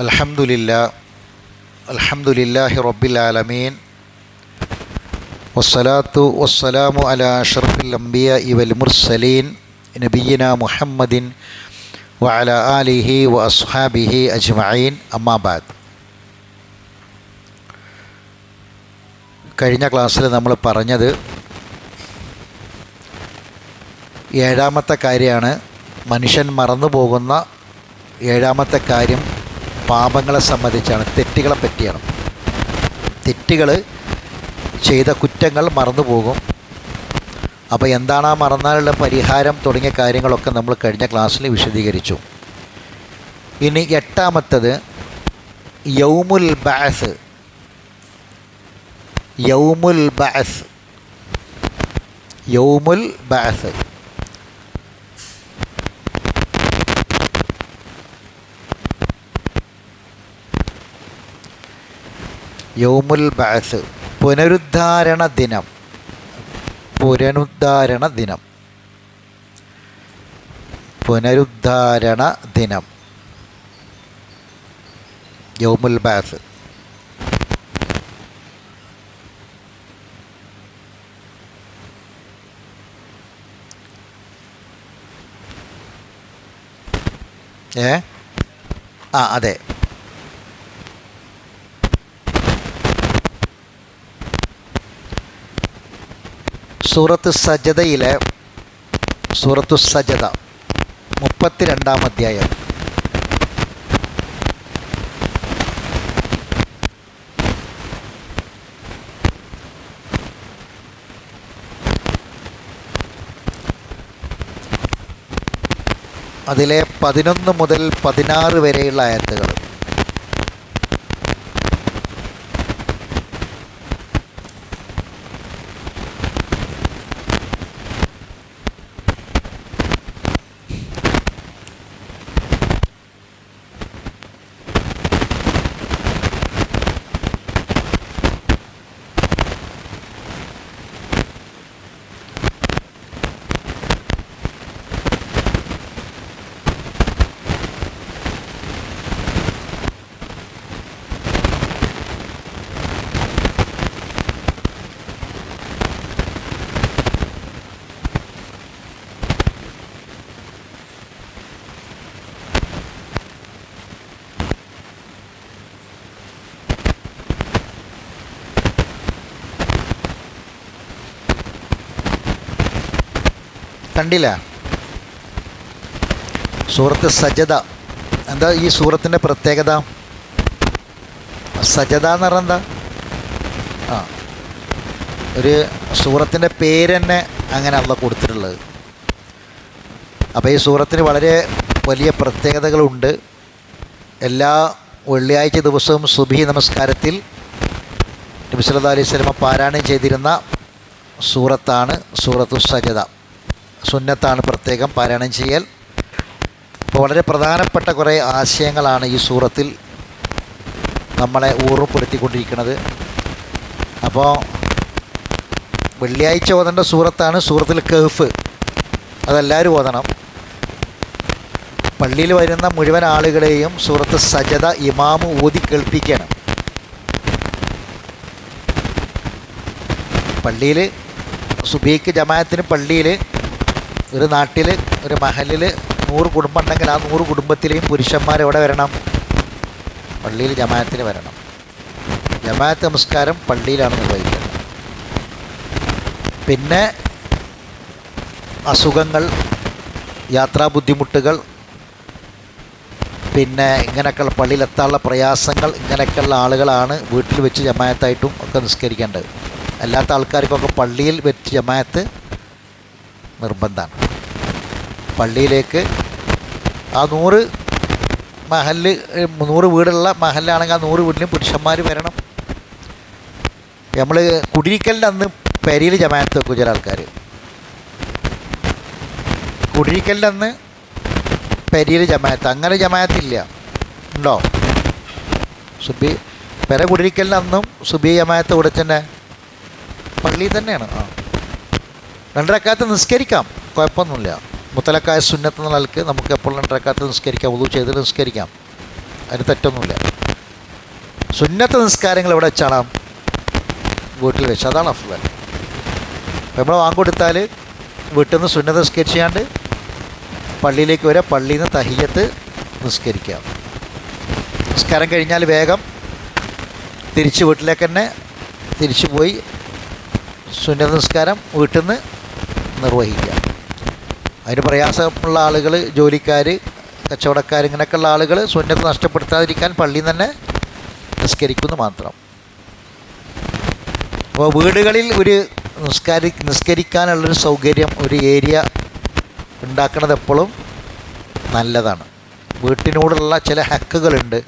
അൽഹംദുലില്ലാഹി റബ്ബിൽ ആലമീൻ വസ്സലാത്തു വസ്സലാമു അലാ അഷ്റഫിൽ അംബിയാഇ വൽ മുർസലീൻ നബിയിനാ മുഹമ്മദിൻ വഅലാ ആലിഹി വഅസ്ഹാബിഹി അജ്മഈൻ അമ്മാ ബഅദ്. കഴിഞ്ഞ ക്ലാസ്സിൽ നമ്മൾ പറഞ്ഞത് ഏഴാമത്തെ കാര്യമാണ്. മനുഷ്യൻ മറന്നു പോകുന്ന ഏഴാമത്തെ കാര്യം പാപങ്ങളെ സംബന്ധിച്ചാണ്, തെറ്റുകളെ പറ്റിയാണ്. തെറ്റുകൾ ചെയ്ത കുറ്റങ്ങൾ മറന്നു പോകും. അപ്പോൾ എന്താണ് ആ മറന്നാലുള്ള പരിഹാരം തുടങ്ങിയ കാര്യങ്ങളൊക്കെ നമ്മൾ കഴിഞ്ഞ ക്ലാസ്സിൽ വിശദീകരിച്ചു. ഇനി എട്ടാമത്തത് യൗമുൽ ബഅസ്. യൗമുൽ ബഅസ് യൗമുൽ ബഅസ് യൗമുൽ ബഅസ് പുനരുദ്ധാരണ ദിനം. പുനരുദ്ധാരണ ദിനം പുനരുദ്ധാരണ ദിനം യൗമുൽ ബഅസ്. അതെ, സൂറത്ത് സജദയിലെ സൂറത്തു സജദ 32-ാം അധ്യായം. അതിലെ 11 മുതൽ 16 വരെയുള്ള ആയത്തുകൾ. കണ്ടില്ല? സൂറത്ത് സജദ. എന്താ ഈ സൂറത്തിൻ്റെ പ്രത്യേകത? സജദ എന്ന് പറഞ്ഞാൽ എന്താ? ഒരു സൂറത്തിൻ്റെ പേര് തന്നെ അങ്ങനെ അല്ല കൊടുത്തിട്ടുള്ളത്. അപ്പോൾ ഈ സൂറത്തിന് വളരെ വലിയ പ്രത്യേകതകളുണ്ട്. എല്ലാ വെള്ളിയാഴ്ച ദിവസവും സുബ്ഹി നമസ്കാരത്തിൽ നബി സല്ലല്ലാഹു അലൈഹി വസല്ലം പാരായണം ചെയ്തിരുന്ന സൂറത്താണ് സൂറത്തു സജദ. സുന്നത്താണ് പ്രത്യേകം പാരായണം ചെയ്യൽ. അപ്പോൾ വളരെ പ്രധാനപ്പെട്ട കുറേ ആശയങ്ങളാണ് ഈ സൂറത്തിൽ നമ്മളെ ഓർമ്മപ്പെടുത്തിക്കൊണ്ടിരിക്കുന്നത്. അപ്പോൾ വെള്ളിയാഴ്ച ഓതേണ്ട സൂറത്താണ് സൂറത്തുൽ കഹ്ഫ്. അതെല്ലാവരും ഓതണം. പള്ളിയിൽ വരുന്ന മുഴുവൻ ആളുകളെയും സൂറത്ത് സജദ ഇമാമ് ഓതി കേൾപ്പിക്കണം. പള്ളിയിൽ സുബഹിക്ക് ജമാഅത്തിന് പള്ളിയിൽ ഒരു നാട്ടിൽ ഒരു മഹലിൽ 100 കുടുംബം ഉണ്ടെങ്കിൽ ആ 100 കുടുംബത്തിലെയും പുരുഷന്മാർ എവിടെ വരണം? പള്ളിയിൽ ജമാഅത്തിന് വരണം. ജമാഅത്ത് നമസ്കാരം പള്ളിയിലാണ് നിർവഹിക്കുന്നത്. പിന്നെ അസുഖങ്ങൾ, യാത്രാ ബുദ്ധിമുട്ടുകൾ, പിന്നെ ഇങ്ങനെയൊക്കെയുള്ള പള്ളിയിലെത്താനുള്ള പ്രയാസങ്ങൾ, ഇങ്ങനെയൊക്കെയുള്ള ആളുകളാണ് വീട്ടിൽ വെച്ച് ജമാഅത്തായിട്ടും ഒക്കെ നിസ്കരിക്കേണ്ടത്. അല്ലാത്ത ആൾക്കാർക്കൊക്കെ പള്ളിയിൽ വെച്ച് ജമാഅത്ത് നിർബന്ധമാണ്. പള്ളിയിലേക്ക് ആ 100 മഹല്ല് 100 വീടുള്ള മഹല്ലാണെങ്കിൽ ആ 100 വീട്ടിലും പുരുഷന്മാർ വരണം. നമ്മൾ കുടിയിരിക്കലിൻ്റെ അന്ന് പെരയിൽ ജമാഅത്ത് വെക്കും ചില ആൾക്കാർ. കുടിയിരിക്കലിൻ്റെ അന്ന് പെരയിൽ ജമാഅത്ത്, അങ്ങനെ ജമാഅത്തില്ല. ഉണ്ടോ? സുബി പെര കുടിയിരിക്കലിൻ്റെ അന്നും സുബി ജമാഅത്ത് ഇവിടെ തന്നെ പള്ളിയിൽ തന്നെയാണ്. 2 റക്അത്ത് നിസ്കരിക്കാം, കുഴപ്പമൊന്നുമില്ല. മുത്തലക്കായ സുന്നത്ത് എന്ന നിലക്ക് നമുക്ക് എപ്പോഴും 2 റക്അത്ത് നിസ്കരിക്കാം, വുളൂ ചെയ്ത് നിസ്കരിക്കാം. അതിന് തെറ്റൊന്നുമില്ല. സുന്നത്ത് നിസ്കാരങ്ങൾ എവിടെ വെച്ചാണ്? വീട്ടിൽ വെച്ച്. അതാണ് അഫ്ളൽ. അപ്പോൾ നമ്മൾ വാങ്ങ് കൊടുത്താൽ വീട്ടിൽ നിന്ന് സുന്നത്ത് നിസ്കരിച്ചാണ്ട് പള്ളിയിലേക്ക് വരിക, പള്ളിയിൽ നിന്ന് തഹിയ്യത്ത് നിസ്കരിക്കാം. നിസ്കാരം കഴിഞ്ഞാൽ വേഗം തിരിച്ച് വീട്ടിലേക്ക് തന്നെ തിരിച്ചു പോയി സുന്നത്ത് നിസ്കാരം വീട്ടിൽ നിന്ന് നിർവഹിക്കുക. അതിന് പ്രയാസമുള്ള ആളുകൾ, ജോലിക്കാർ, കച്ചവടക്കാർ, ഇങ്ങനെയൊക്കെയുള്ള ആളുകൾ സുന്നത്ത് നഷ്ടപ്പെടുത്താതിരിക്കാൻ പള്ളിയിൽ നിന്ന് തന്നെ നിസ്കരിക്കുന്നു മാത്രം. അപ്പോൾ വീടുകളിൽ ഒരു നിസ്കരിക്കാനുള്ളൊരു സൗകര്യം, ഒരു ഏരിയ ഉണ്ടാക്കുന്നത് എപ്പോഴും നല്ലതാണ്. വീട്ടിനോടുള്ള ചില ഹക്കുകളുണ്ട്.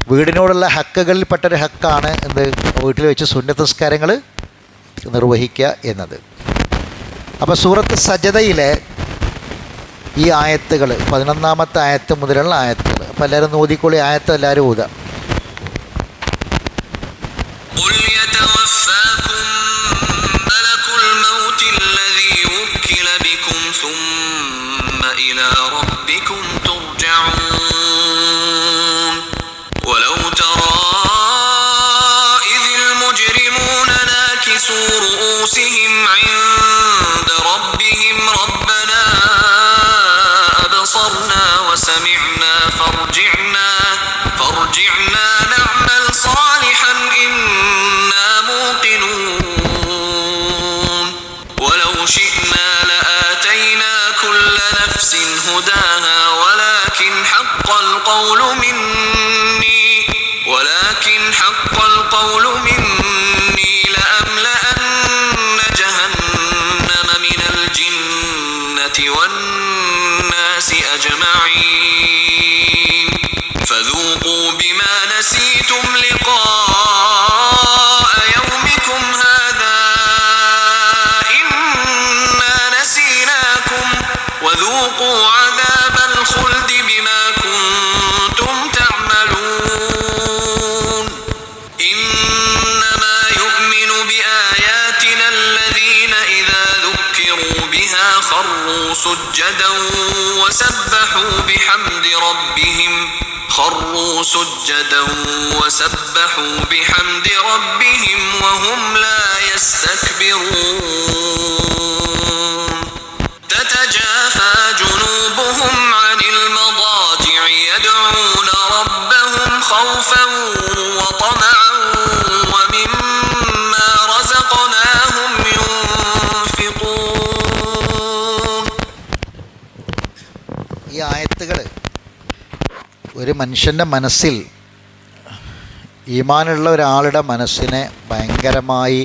വീടിനോടുള്ള ഹക്കുകളിൽപ്പെട്ടൊരു ഹക്കാണ് എന്ത്? വീട്ടിൽ വെച്ച് സുന്നത്ത് നിസ്കാരങ്ങൾ നിർവഹിക്കുക എന്നത്. അപ്പോൾ സൂറത്ത് സജദയിലെ ഈ ആയത്തുകൾ, 11ാമത്തെ ആയത്ത് മുതലുള്ള ആയത്തുകൾ, അപ്പോൾ എല്ലാവരും ഓതിക്കൊള്ളി. ആയത്ത് എല്ലാവരും ഓതുക. فارجعنا نعمل صالحا إنا موقنون ولو شئنا لآتينا كل نفس هداها ولكن حق القول مني لأملأن جهنم من الجنة والناس أجمعين فذوقوا بما نسيتم لقاء يومكم هذا إنا نسيناكم وذوقوا عذاب الخلد بما كنتم تعملون إنما يؤمن بآياتنا الذين إذا ذكروا بها خروا سجدا وسبحوا بحمد ربهم وهم لا يستكبرون تتجافى جنوبهم عن المضاجع يدعون ربهم خوفا وطمعا ومما رزقناهم ينفقون. ഈ ആയത്തുകൾ ഒരു മനുഷ്യൻ്റെ മനസ്സിൽ, ഈമാനുള്ള ഒരാളുടെ മനസ്സിനെ ഭയങ്കരമായി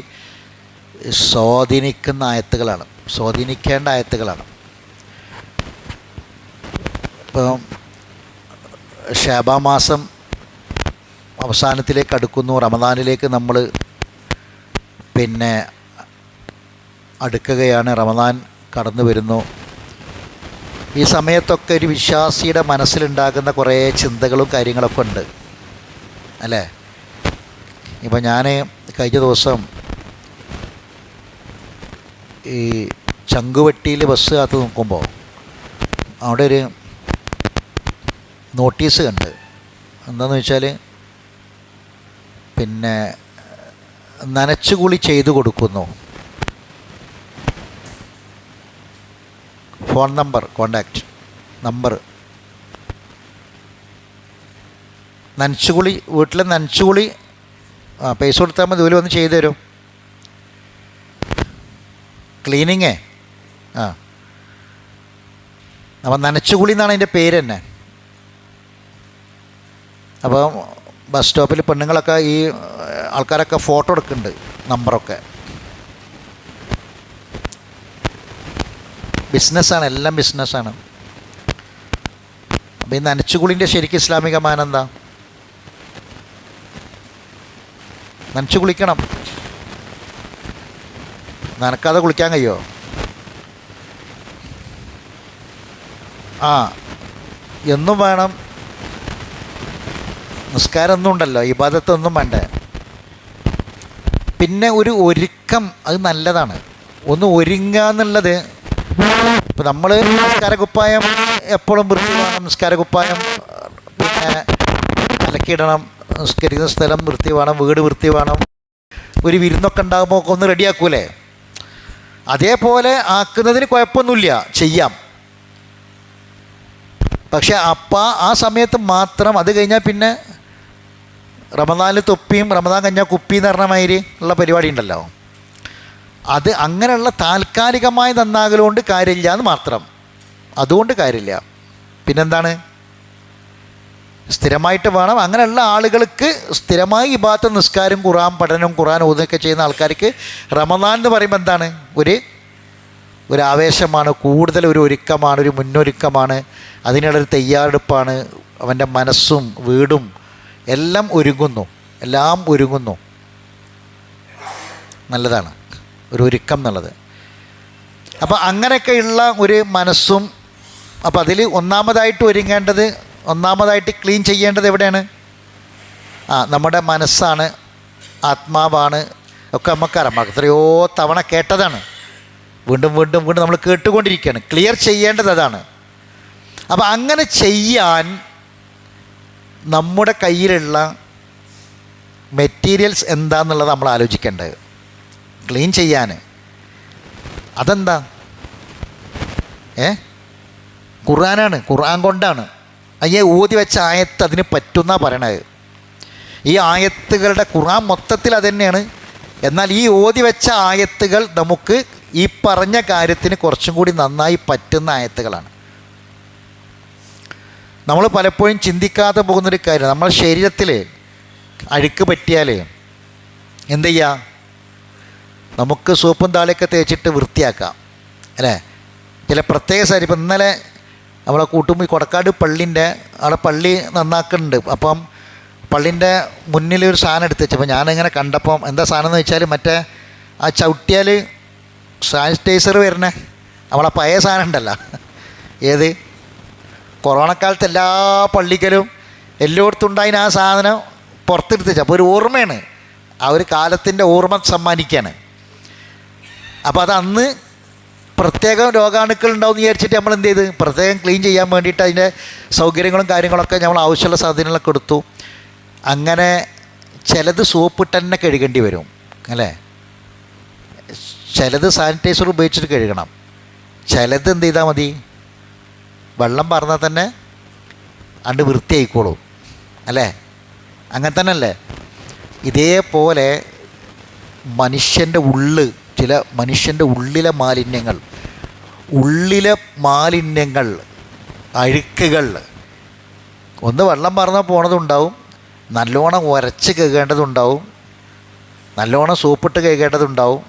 സ്വാധീനിക്കുന്ന ആയത്തുകളാണ്, സ്വാധീനിക്കേണ്ട ആയത്തുകളാണ്. ഇപ്പം ഷഅബാൻ മാസം അവസാനത്തിലേക്ക് അടുക്കുന്നു, റമദാനിലേക്ക് നമ്മൾ അടുക്കുകയാണ്, റമദാൻ കടന്നു വരുന്നു. ഈ സമയത്തൊക്കെ ഒരു വിശ്വാസിയുടെ മനസ്സിലുണ്ടാകുന്ന കുറേ ചിന്തകളും കാര്യങ്ങളൊക്കെ ഉണ്ട് അല്ലേ? ഇപ്പം ഞാൻ കഴിഞ്ഞ ദിവസം ഈ ചങ്കുവെട്ടിയിൽ ബസ് കാത്ത് നോക്കുമ്പോൾ അവിടെ ഒരു നോട്ടീസ് കണ്ട്. എന്താണെന്ന് വെച്ചാൽ നനച്ചുകുളി ചെയ്തു കൊടുക്കുന്നു. ഫോൺ നമ്പർ, കോണ്ടാക്റ്റ് നമ്പർ, നനച്ചുകുളി, വീട്ടിലെ നനച്ചുകുളി പൈസ കൊടുത്താൽ മതി, ഇതുപോലെ വന്ന് ചെയ്തു തരും. ക്ലീനിങ്ങേ അപ്പം നനച്ചുകുളി എന്നാണ് അതിൻ്റെ പേര് തന്നെ. അപ്പം ബസ് സ്റ്റോപ്പിൽ പെണ്ണുങ്ങളൊക്കെ, ഈ ആൾക്കാരൊക്കെ ഫോട്ടോ എടുക്കുന്നുണ്ട്, നമ്പറൊക്കെ. ബിസിനസ്സാണ്, എല്ലാം ബിസിനസ്സാണ്. അപ്പം ഈ നനച്ചുകുളിൻ്റെ ശരിക്കും ഇസ്ലാമിക മാനം എന്താ? നനച്ചു കുളിക്കണം. നനക്കാതെ കുളിക്കാൻ കഴിയുമോ? എന്നും വേണം. നിസ്കാരം ഒന്നും ഉണ്ടല്ലോ, ഇബാദത്തൊന്നും വേണ്ടേ. പിന്നെ ഒരു ഒരുക്കം, അത് നല്ലതാണ്. ഒന്ന് ഒരുങ്ങുക എന്നുള്ളത്. ഇപ്പം നമ്മൾ നിസ്കാരക്കുപ്പായം എപ്പോഴും വൃത്തി വേണം. നിസ്കാരക്കുപ്പായം അലക്കിയിടണം, നിസ്കരിക്കുന്ന സ്ഥലം വൃത്തി വേണം, വീട് വൃത്തി വേണം. ഒരു വിരുന്നൊക്കെ ഉണ്ടാകുമ്പോൾ ഒക്കെ ഒന്ന് റെഡിയാക്കൂലേ? അതേപോലെ ആക്കുന്നതിന് കുഴപ്പമൊന്നുമില്ല, ചെയ്യാം. പക്ഷെ ആ സമയത്ത് മാത്രം, അത് കഴിഞ്ഞാൽ പിന്നെ റമദാനിൽ തൊപ്പിയും റമദാൻ കഴിഞ്ഞാൽ കുപ്പിയും എന്ന് പറഞ്ഞ മാതിരി ഉള്ള പരിപാടി ഉണ്ടല്ലോ, അത് അങ്ങനെയുള്ള താൽക്കാലികമായി നന്നാകലുകൊണ്ട് കാര്യമില്ല എന്ന് മാത്രം. അതുകൊണ്ട് കാര്യമില്ല. പിന്നെന്താണ്? സ്ഥിരമായിട്ട് വേണം. അങ്ങനെയുള്ള ആളുകൾക്ക് സ്ഥിരമായി ഇബാദത്ത്, നിസ്കാരം, ഖുർആൻ പഠനം, ഖുർആൻ ഓതുകയൊക്കെ ചെയ്യുന്ന ആൾക്കാർക്ക് റമദാൻ എന്ന് പറയുമ്പോൾ എന്താണ്? ഒരു ആവേശമാണ്, കൂടുതൽ ഒരു ഒരുക്കമാണ്, ഒരു മുന്നൊരുക്കമാണ്, അതിനുള്ളൊരു തയ്യാറെടുപ്പാണ്. അവൻ്റെ മനസ്സും വീടും എല്ലാം ഒരുങ്ങുന്നു. നല്ലതാണ് ഒരു ഒരുക്കം എന്നുള്ളത്. അപ്പോൾ അങ്ങനെയൊക്കെയുള്ള ഒരു മനസ്സും, അപ്പോൾ അതിൽ ഒന്നാമതായിട്ട് ക്ലീൻ ചെയ്യേണ്ടത് എവിടെയാണ്? നമ്മുടെ മനസ്സാണ്, ആത്മാവാണ്. ഒക്കെ നമുക്കറിയാം, എത്രയോ തവണ കേട്ടതാണ്, വീണ്ടും വീണ്ടും വീണ്ടും നമ്മൾ കേട്ടുകൊണ്ടിരിക്കുകയാണ്. ക്ലിയർ ചെയ്യേണ്ടത് അതാണ്. അപ്പോൾ അങ്ങനെ ചെയ്യാൻ നമ്മുടെ കയ്യിലുള്ള മെറ്റീരിയൽസ് എന്താണെന്നുള്ളത് നമ്മൾ ആലോചിക്കേണ്ടത്. ക്ലീൻ ചെയ്യാൻ അതെന്താ? ഖുർആനാണ്, ഖുർആൻ കൊണ്ടാണ്. അയ്യെ ഊതി വെച്ച ആയത്ത് അതിന് പറ്റുന്ന പറയണത്. ഈ ആയത്തുകളുടെ ഖുർആൻ മൊത്തത്തിൽ അതുതന്നെയാണ്. എന്നാൽ ഈ ഓതി വെച്ച ആയത്തുകൾ നമുക്ക് ഈ പറഞ്ഞ കാര്യത്തിന് കുറച്ചും കൂടി നന്നായി പറ്റുന്ന ആയത്തുകളാണ്. നമ്മൾ പലപ്പോഴും ചിന്തിക്കാതെ പോകുന്നൊരു കാര്യം, നമ്മൾ ശരീരത്തിൽ അഴുക്ക് പറ്റിയാൽ എന്ത് ചെയ്യുക? നമുക്ക് സോപ്പും താളിയൊക്കെ തേച്ചിട്ട് വൃത്തിയാക്കാം അല്ലേ? ചില പ്രത്യേക സാരി. ഇപ്പം ഇന്നലെ നമ്മളെ കൂട്ടുമ്പോൾ കൊടക്കാട് പള്ളീൻ്റെ അവിടെ പള്ളി നന്നാക്കുന്നുണ്ട്. അപ്പം പള്ളീൻ്റെ മുന്നിൽ ഒരു സാധനം എടുത്ത് വെച്ചപ്പോൾ ഞാനിങ്ങനെ കണ്ടപ്പം എന്താ സാധനം എന്ന് വെച്ചാൽ, മറ്റേ ആ ചവിട്ടിയാൽ സാനിറ്റൈസർ വരണേ നമ്മളെ പഴയ സാധനം ഉണ്ടല്ലോ, ഏത് കൊറോണ കാലത്ത് എല്ലാ പള്ളിക്കലും എല്ലായിടത്തും ഉണ്ടായിന് ആ സാധനം പുറത്തെടുത്ത് വെച്ചാൽ. അപ്പോൾ ഒരു ഓർമ്മയാണ്, ആ ഒരു കാലത്തിൻ്റെ ഓർമ്മ സമ്മാനിക്കുകയാണ്. അപ്പോൾ അത് അന്ന് പ്രത്യേകം രോഗാണുക്കൾ ഉണ്ടാവുമെന്ന് വിചാരിച്ചിട്ട് നമ്മൾ എന്ത് ചെയ്ത് പ്രത്യേകം ക്ലീൻ ചെയ്യാൻ വേണ്ടിയിട്ട് അതിൻ്റെ സൗകര്യങ്ങളും കാര്യങ്ങളൊക്കെ നമ്മൾ ആവശ്യമുള്ള സാധനങ്ങളൊക്കെ എടുത്തു. അങ്ങനെ ചിലത് സോപ്പിട്ട് തന്നെ കഴുകേണ്ടി വരും അല്ലേ? ചിലത് സാനിറ്റൈസർ ഉപയോഗിച്ചിട്ട് കഴുകണം. ചിലത് എന്ത് ചെയ്താൽ മതി, വെള്ളം പറഞ്ഞാൽ തന്നെ അണ്ട് വൃത്തിയായിക്കോളും അല്ലേ? അങ്ങനെ തന്നെ അല്ലേ? ഇതേപോലെ മനുഷ്യൻ്റെ ഉള്ളിലെ മാലിന്യങ്ങൾ, അഴുക്കുകൾ ഒന്ന് വെള്ളം പറഞ്ഞാൽ പോണതുണ്ടാവും, നല്ലോണം ഉരച്ച് കഴുകേണ്ടതുണ്ടാവും, നല്ലോണം സോപ്പിട്ട് കഴുകേണ്ടതുണ്ടാവും,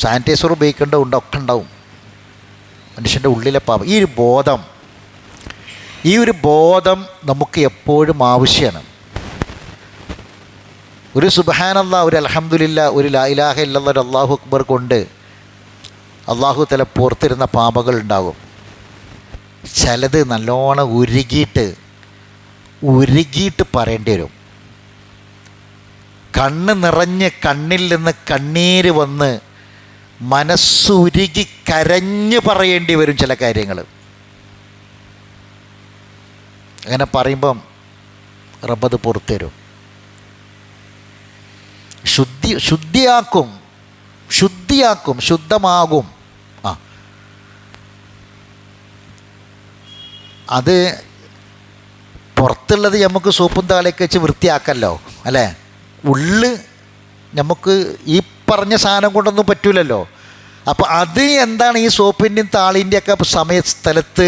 സാനിറ്റൈസർ ഉപയോഗിക്കേണ്ടതുണ്ട്, ഒക്കെ ഉണ്ടാവും. മനുഷ്യൻ്റെ ഉള്ളിലെ പാപം. ഈ ഒരു ബോധം നമുക്ക് എപ്പോഴും ആവശ്യമാണ്. ഒരു സുബ്ഹാനല്ലാഹ്, ഒരു അൽഹംദുലില്ലാ, ഒരു ലാ ഇലാഹ ഇല്ലല്ലാഹ്, ഒരു അല്ലാഹു അക്ബർ കൊണ്ട് അല്ലാഹു തആല പുറത്തിരുന്ന പാപങ്ങൾ ഉണ്ടാകും. ചിലത് നല്ലോണം ഉരുകിയിട്ട് പറയേണ്ടി വരും. കണ്ണ് നിറഞ്ഞ് കണ്ണിൽ നിന്ന് കണ്ണീര് വന്ന് മനസ്സുരുകി കരഞ്ഞ് പറയേണ്ടി വരും ചില കാര്യങ്ങൾ. അങ്ങനെ പറയുമ്പം റബ്ബത് പുറത്തു തരും, ശുദ്ധിയാക്കും, ശുദ്ധമാകും. അത് പുറത്തുള്ളത് നമുക്ക് സോപ്പും താളയൊക്കെ വെച്ച് വൃത്തിയാക്കല്ലോ അല്ലേ? നമുക്ക് ഈ പറഞ്ഞ സാധനം കൊണ്ടൊന്നും പറ്റൂലല്ലോ. അപ്പോൾ അത് എന്താണ്, ഈ സോപ്പിൻ്റെയും താളിൻ്റെയൊക്കെ സ്ഥലത്ത്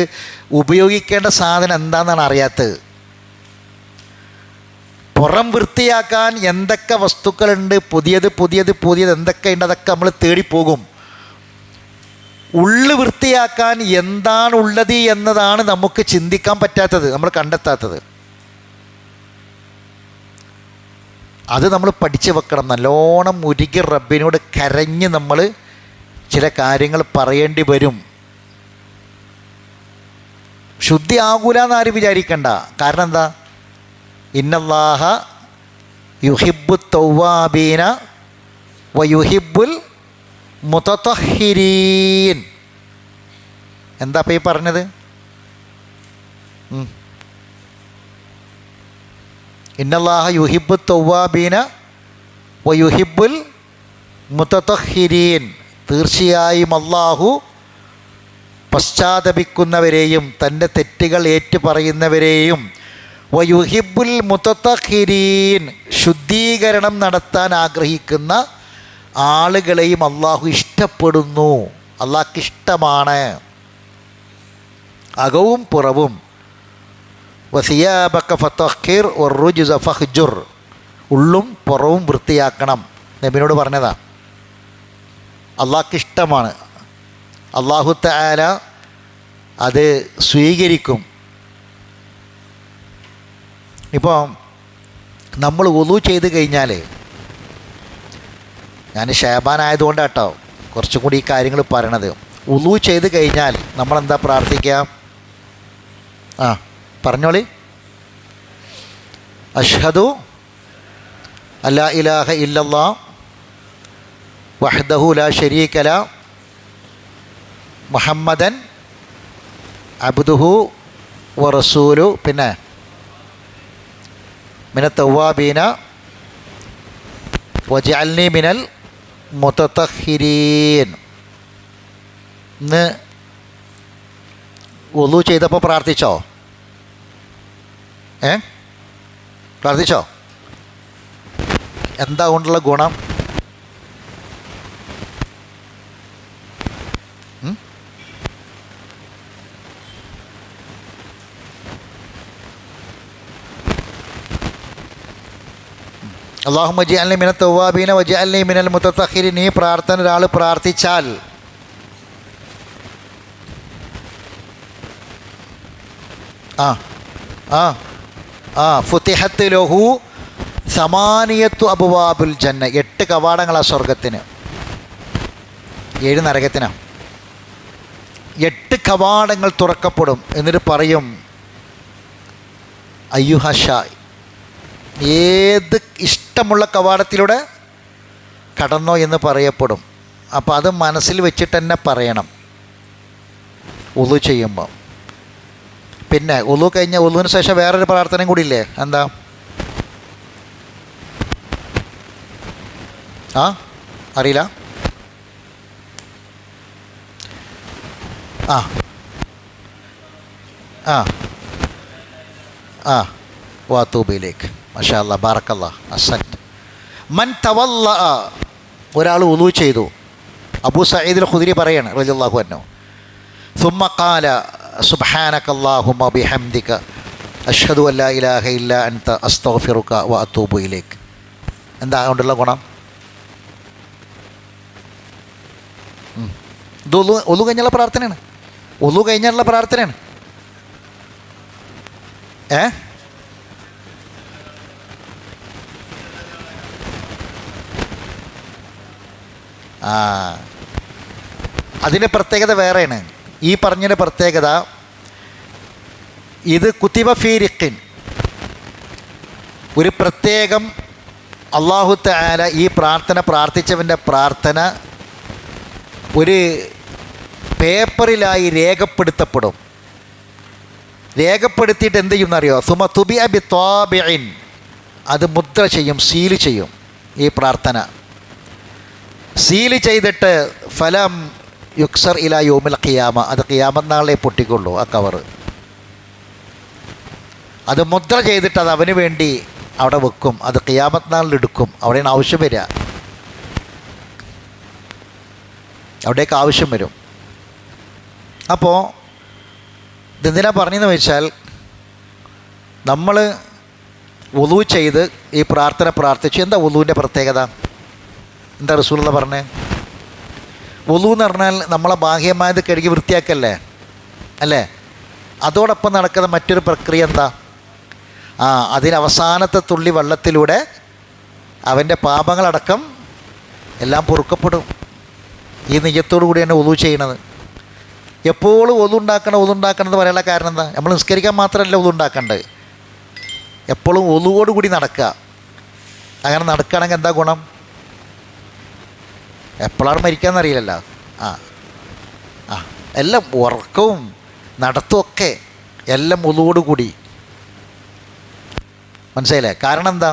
ഉപയോഗിക്കേണ്ട സാധനം എന്താണെന്നാണ് അറിയാത്തത്. പുറം വൃത്തിയാക്കാൻ എന്തൊക്കെ വസ്തുക്കളുണ്ട്, പുതിയത് എന്തൊക്കെ ഉണ്ട്, അതൊക്കെ നമ്മൾ തേടിപ്പോകും. ഉള്ളു വൃത്തിയാക്കാൻ എന്താണ് ഉള്ളത് എന്നതാണ് നമുക്ക് ചിന്തിക്കാൻ പറ്റാത്തത്, നമ്മൾ കണ്ടെത്താത്തത്. അത് നമ്മൾ പഠിച്ചു വെക്കണം. നല്ലോണം ഉരുകി റബ്ബിനോട് കരഞ്ഞ് നമ്മൾ ചില കാര്യങ്ങൾ പറയേണ്ടി വരും. ശുദ്ധി ആകൂല എന്നാരും വിചാരിക്കണ്ട. കാരണം എന്താ? ഇന്നല്ലാഹ യുഹിബ്ബു തൗവാബീന വയുഹിബ്ബുൽ മുതതഹിരീൻ. എന്താ അപ്പോൾ ഈ പറഞ്ഞത്? ഇന്നല്ലാഹ യുഹിബ്ബു തവ്വാബീന വ യുഹിബ്ബുൽ മുതതഹിരീൻ, തീർച്ചയായും അള്ളാഹു പശ്ചാത്തപിക്കുന്നവരെയും തൻ്റെ തെറ്റുകൾ ഏറ്റുപറയുന്നവരെയും വ യുഹിബ്ബുൽ മുതതഹിരീൻ, ശുദ്ധീകരണം നടത്താൻ ആഗ്രഹിക്കുന്ന ആളുകളെയും അള്ളാഹു ഇഷ്ടപ്പെടുന്നു. അള്ളാഹ്ക്ക് ഇഷ്ടമാണ്. അകവും പുറവും. വസിയാബക ഫതഖിർ വറുജ്സ ഫഹ്ജുർ, ഉള്ളും പുറവും വൃത്തിയാക്കണം. നബിയോട് പറഞ്ഞതാ. അള്ളാഹ്ക്ക് ഇഷ്ടമാണ്. അല്ലാഹു തആല അത് സ്വീകരിക്കും. ഇപ്പോൾ നമ്മൾ വുളു ചെയ്ത് കഴിഞ്ഞാൽ, ഞാൻ ഷാബാൻ ആയതുകൊണ്ടാട്ടോ കുറച്ചും കൂടി ഈ കാര്യങ്ങൾ പറയണത്. വുളു ചെയ്ത് കഴിഞ്ഞാൽ നമ്മളെന്താ പ്രാർത്ഥിക്കുക? പറഞ്ഞോളി. അഷ്ഹദു അല്ലാ ഇലാഹ ഇല്ലല്ലാഹ് വഹ്ദഹു ലാ ശരീക ലഹു മുഹമ്മദൻ അബ്ദുഹു വറസൂലു, പിന്നെ മിന തവ്വാബീന വജഅൽനി മിനൽ മുതതഹിരീൻ. ഇന്ന് വുളു ചെയ്തപ്പോൾ പ്രാർത്ഥിച്ചോ? പ്രാർത്ഥിച്ചോ? എന്താ കൊണ്ടുള്ള ഗുണം? അല്ലാഹുമ്മ ജഅൽനി മിനൽ തവ്വാബീന വജഅൽനി മിനൽ മുതതഹിരീൻ. ഈ പ്രാർത്ഥന ഒരാൾ പ്രാർത്ഥിച്ചാൽ ഫുതിഹത്ത് ലഹു സമാനിയത്തു അബ്വാബുൽ ജന്ന, 8 കവാടങ്ങളാണ് സ്വർഗത്തിന്, 7 നരകത്തിനാണ്. 8 കവാടങ്ങൾ തുറക്കപ്പെടും. എന്നിട്ട് പറയും അയ്യുഹഷ, ഏത് ഇഷ്ടമുള്ള കവാടത്തിലൂടെ കടന്നോ എന്ന് പറയപ്പെടും. അപ്പോൾ അത് മനസ്സിൽ വെച്ചിട്ട് തന്നെ പറയണം വുളു ചെയ്യുമ്പോൾ. പിന്നെ വുളു കഴിഞ്ഞ വുളുവിന് ശേഷം വേറൊരു പ്രാർത്ഥനയും കൂടി ഇല്ലേ? എന്താ? അറിയില്ല? വാത്തൂബിലേക്ക്. മാഷാ അല്ലാ, ബാറക്കല്ലാ, അഹ്സൻത്. മൻ തവല്ല, ഒരാൾ വുളു ചെയ്തു. അബൂ സഈദുൽ ഖുദരി പറയാണ് റളിയല്ലാഹു അൻഹു, സുമ്മ ഖാല സുബ്ഹാനക അല്ലാഹുമ്മ ബിഹംദിക അഷ്ഹദു അല്ലാ ഇലാഹ ഇല്ലാ അൻത അസ്തഗ്ഫിറുക വ അത്തൂബു ഇലൈക്. എന്താ കൊണ്ടുള്ള ഗുണം? ഇത് ഒലു കഴിഞ്ഞുള്ള പ്രാർത്ഥനയാണ്. ഒലു കഴിഞ്ഞുള്ള പ്രാർത്ഥനയാണ്. അതിൻ്റെ പ്രത്യേകത വേറെയാണ്. ഈ പറഞ്ഞതിൻ്റെ പ്രത്യേകത, ഇത് കുത്തിബ ഫീ റിഖിൻ, ഒരു പ്രത്യേകം അല്ലാഹു തആല ഈ പ്രാർത്ഥന പ്രാർത്ഥിച്ചവൻ്റെ പ്രാർത്ഥന ഒരു പേപ്പറിലായി രേഖപ്പെടുത്തപ്പെടും. രേഖപ്പെടുത്തിയിട്ട് എന്ത് ചെയ്യും എന്നറിയോ? സുമ തുബിഅ ബി ത്വാബിഇൻ, അത് മുദ്ര ചെയ്യും, സീൽ ചെയ്യും. ഈ പ്രാർത്ഥന സീൽ ചെയ്തിട്ട് ഫലം യുക്സർ ഇലാ യൗമിൽ ഖിയാമ, അത് ഖിയാമത്ത് നാളിലെ പൊട്ടിക്കൊള്ളൂ ആ കവറ്. അത് മുദ്ര ചെയ്തിട്ട് അത് അവന് വേണ്ടി അവിടെ വെക്കും. അത് ഖിയാമത്ത് നാളിൽ എടുക്കും. അവിടെയാണ് ആവശ്യം വരിക. അവിടേക്ക് ആവശ്യം വരും. അപ്പോൾ ഇതെന്തിനാ പറഞ്ഞതെന്ന് വെച്ചാൽ, നമ്മൾ വുളു ചെയ്ത് ഈ പ്രാർത്ഥന പ്രാർത്ഥിച്ചു. എന്താ വുളുവിൻ്റെ പ്രത്യേകത? എന്താ റസൂലുള്ളാഹി പറഞ്ഞത്? വുളു എന്ന് പറഞ്ഞാൽ നമ്മളെ ബാഹ്യമായത് കഴുകി വൃത്തിയാക്കല്ലേ, അല്ലേ? അതോടൊപ്പം നടക്കുന്ന മറ്റൊരു പ്രക്രിയ എന്താ? അതിനവസാനത്തെ തുള്ളി വെള്ളത്തിലൂടെ അവൻ്റെ പാപങ്ങളടക്കം എല്ലാം പൊറുക്കപ്പെടും. ഈ നിയ്യത്തോടു കൂടിയാണ് വുളു ചെയ്യണത്. എപ്പോഴും വുളു ഉണ്ടാക്കണമെന്ന് പറയാനുള്ള കാരണം എന്താ? നമ്മൾ നിസ്കരിക്കാൻ മാത്രമല്ല വുളു ഉണ്ടാക്കേണ്ടത്, എപ്പോഴും വുളുവോടുകൂടി നടക്കുക. അങ്ങനെ നടക്കുകയാണെങ്കിൽ എന്താ ഗുണം? എപ്പോഴാണ് മരിക്കാമെന്നറിയില്ലല്ലോ. എല്ലാം ഉറക്കവും നടത്തുമൊക്കെ എല്ലാം വുളുവോടുകൂടി. മനസ്സിലായില്ലേ? കാരണം എന്താ,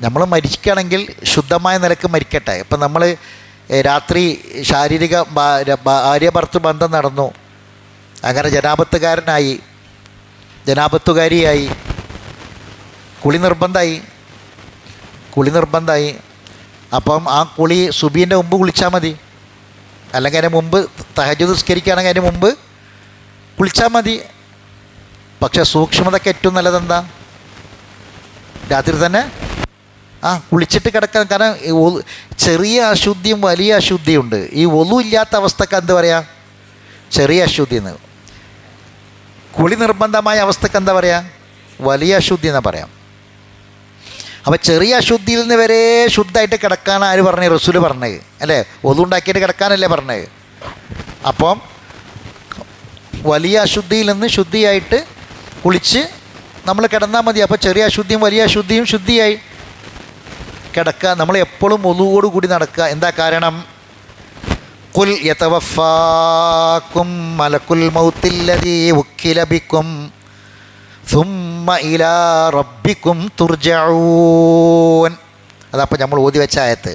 നമ്മൾ മരിക്കുകയാണെങ്കിൽ ശുദ്ധമായ നിലക്ക് മരിക്കട്ടെ. ഇപ്പം നമ്മൾ രാത്രി ശാരീരിക ഭാര്യ ഭർത്തൃ ബന്ധം നടന്നു, അങ്ങനെ ജനാപത്തുകാരിയായി, കുളി നിർബന്ധമായി. അപ്പം ആ കുളി സുബീൻ്റെ മുമ്പ് കുളിച്ചാൽ മതി, അല്ലെങ്കിൽ അതിന് മുമ്പ് തഹജ്ജുദ് നിസ്കരിക്കുകയാണെങ്കിൽ അതിന് മുമ്പ് കുളിച്ചാൽ മതി. പക്ഷേ സൂക്ഷ്മതയ്ക്ക് ഏറ്റവും നല്ലതെന്താ, രാത്രി തന്നെ കുളിച്ചിട്ട് കിടക്കാൻ. കാരണം ചെറിയ അശുദ്ധിയും വലിയ അശുദ്ധിയുണ്ട്. ഈ ഒളു ഇല്ലാത്ത അവസ്ഥക്ക് എന്താ പറയുക, ചെറിയ അശുദ്ധി എന്ന്. കുളി നിർബന്ധമായ അവസ്ഥക്ക് എന്താ പറയുക, വലിയ അശുദ്ധി എന്നാ പറയാം. അപ്പോൾ ചെറിയ അശുദ്ധിയിൽ നിന്ന് വരെ ശുദ്ധമായിട്ട് കിടക്കാൻ ആര് പറഞ്ഞു? റസൂല് പറഞ്ഞത് അല്ലേ? ഒളു ഉണ്ടാക്കിയിട്ട് കിടക്കാനല്ലേ പറഞ്ഞത്? അപ്പം വലിയ അശുദ്ധിയിൽ നിന്ന് ശുദ്ധിയായിട്ട് കുളിച്ച് നമ്മൾ കിടന്നാൽ മതി. അപ്പോൾ ചെറിയ അശുദ്ധിയും വലിയ അശുദ്ധിയും ശുദ്ധിയായി കിടക്കുക. നമ്മൾ എപ്പോഴും ഒളുവോട് കൂടി നടക്കുക. എന്താ കാരണം? ഖുൽ യതവഫാകും മലക്കുൽ മൗത്തില്ലദീ വക്കില ബിക്കും സുമ്മ ഇലാ റബ്ബിക്കും തുർജഊൻ. അതപ്പോൾ നമ്മൾ ഓതി വെച്ച ആയത്ത്.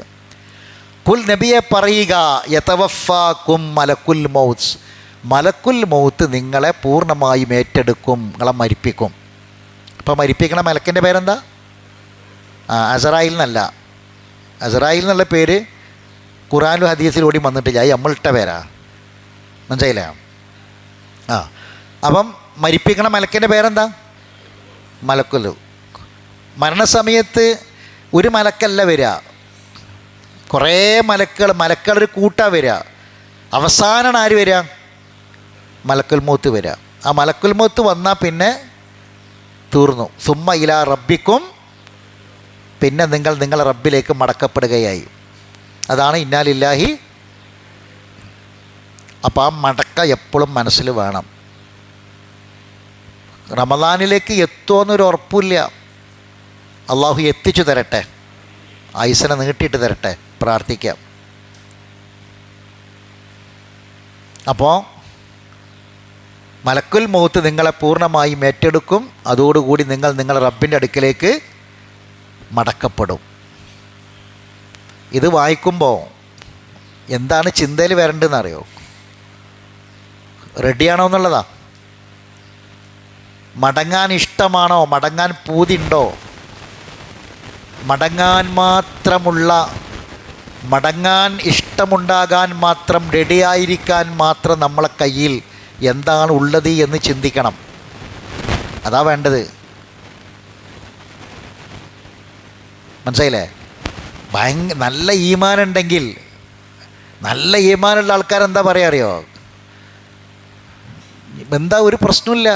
ഖുൽ നബിയെ പറയുക, യതവഫാകും മലക്കുൽ മൗത്ത്, മലക്കുൽ മൗത്ത് നിങ്ങളെ പൂർണ്ണമായും ഏറ്റെടുക്കും, നിങ്ങളെ മരിപ്പിക്കും. അപ്പോൾ മരിപ്പിക്കണ മലക്കിൻ്റെ പേരെന്താ? അസറായിൽ എന്നല്ല. അസറായിൽ എന്നുള്ള പേര് ഖുറാനിലും ഹദീസിലൂടെ വന്നിട്ടില്ല, നമ്മളിട്ട പേരാ. മനസ്സിലായില്ലേ? അപ്പം മരിപ്പിക്കണ മലക്കിൻ്റെ പേരെന്താ? മലക്കുൽ. മരണസമയത്ത് ഒരു മലക്കല്ല വരിക, കുറേ മലക്കളൊരു കൂട്ടാ വരിക. അവസാനമാണ് ആര് വരിക? മലക്കുൽ മൗത്ത് വരിക. ആ മലക്കുൽ മൗത്ത് വന്നാൽ പിന്നെ തീർന്നു. സുമ്മ ഇലാ റബ്ബിക്കും, പിന്നെ നിങ്ങളെ റബ്ബിലേക്ക് മടക്കപ്പെടുകയായി. അതാണ് ഇന്നാ ലില്ലാഹി. അപ്പോൾ ആ മടക്ക എപ്പോഴും മനസ്സിൽ വേണം. റമദാനിലേക്ക് എത്തുമെന്നൊരു ഉറപ്പില്ല. അള്ളാഹു എത്തിച്ചു തരട്ടെ, ആയുസ്സിനെ നീട്ടിയിട്ട് തരട്ടെ, പ്രാർത്ഥിക്കാം. അപ്പോൾ മലക്കുൽ മൗത്ത് നിങ്ങളെ പൂർണ്ണമായും ഏറ്റെടുക്കും. അതോടുകൂടി നിങ്ങളെ റബ്ബിൻ്റെ അടുക്കിലേക്ക് മടക്കപ്പെടും. ഇത് വായിക്കുമ്പോൾ എന്താണ് ചിന്തയിൽ വരേണ്ടതെന്ന് അറിയോ? റെഡിയാണോ എന്നുള്ളതാ. മടങ്ങാൻ ഇഷ്ടമാണോ? മടങ്ങാൻ പൂതിയുണ്ടോ? മടങ്ങാൻ ഇഷ്ടമുണ്ടാകാൻ മാത്രം, റെഡിയായിരിക്കാൻ മാത്രം നമ്മളെ കയ്യിൽ എന്താണ് ഉള്ളത് എന്ന് ചിന്തിക്കണം. അതാ വേണ്ടത്. മനസ്സിലായില്ലേ? നല്ല ഈമാനുണ്ടെങ്കിൽ, നല്ല ഈമാനുള്ള ആൾക്കാരെന്താ പറയുക അറിയോ? എന്താ ഒരു പ്രശ്നമില്ല,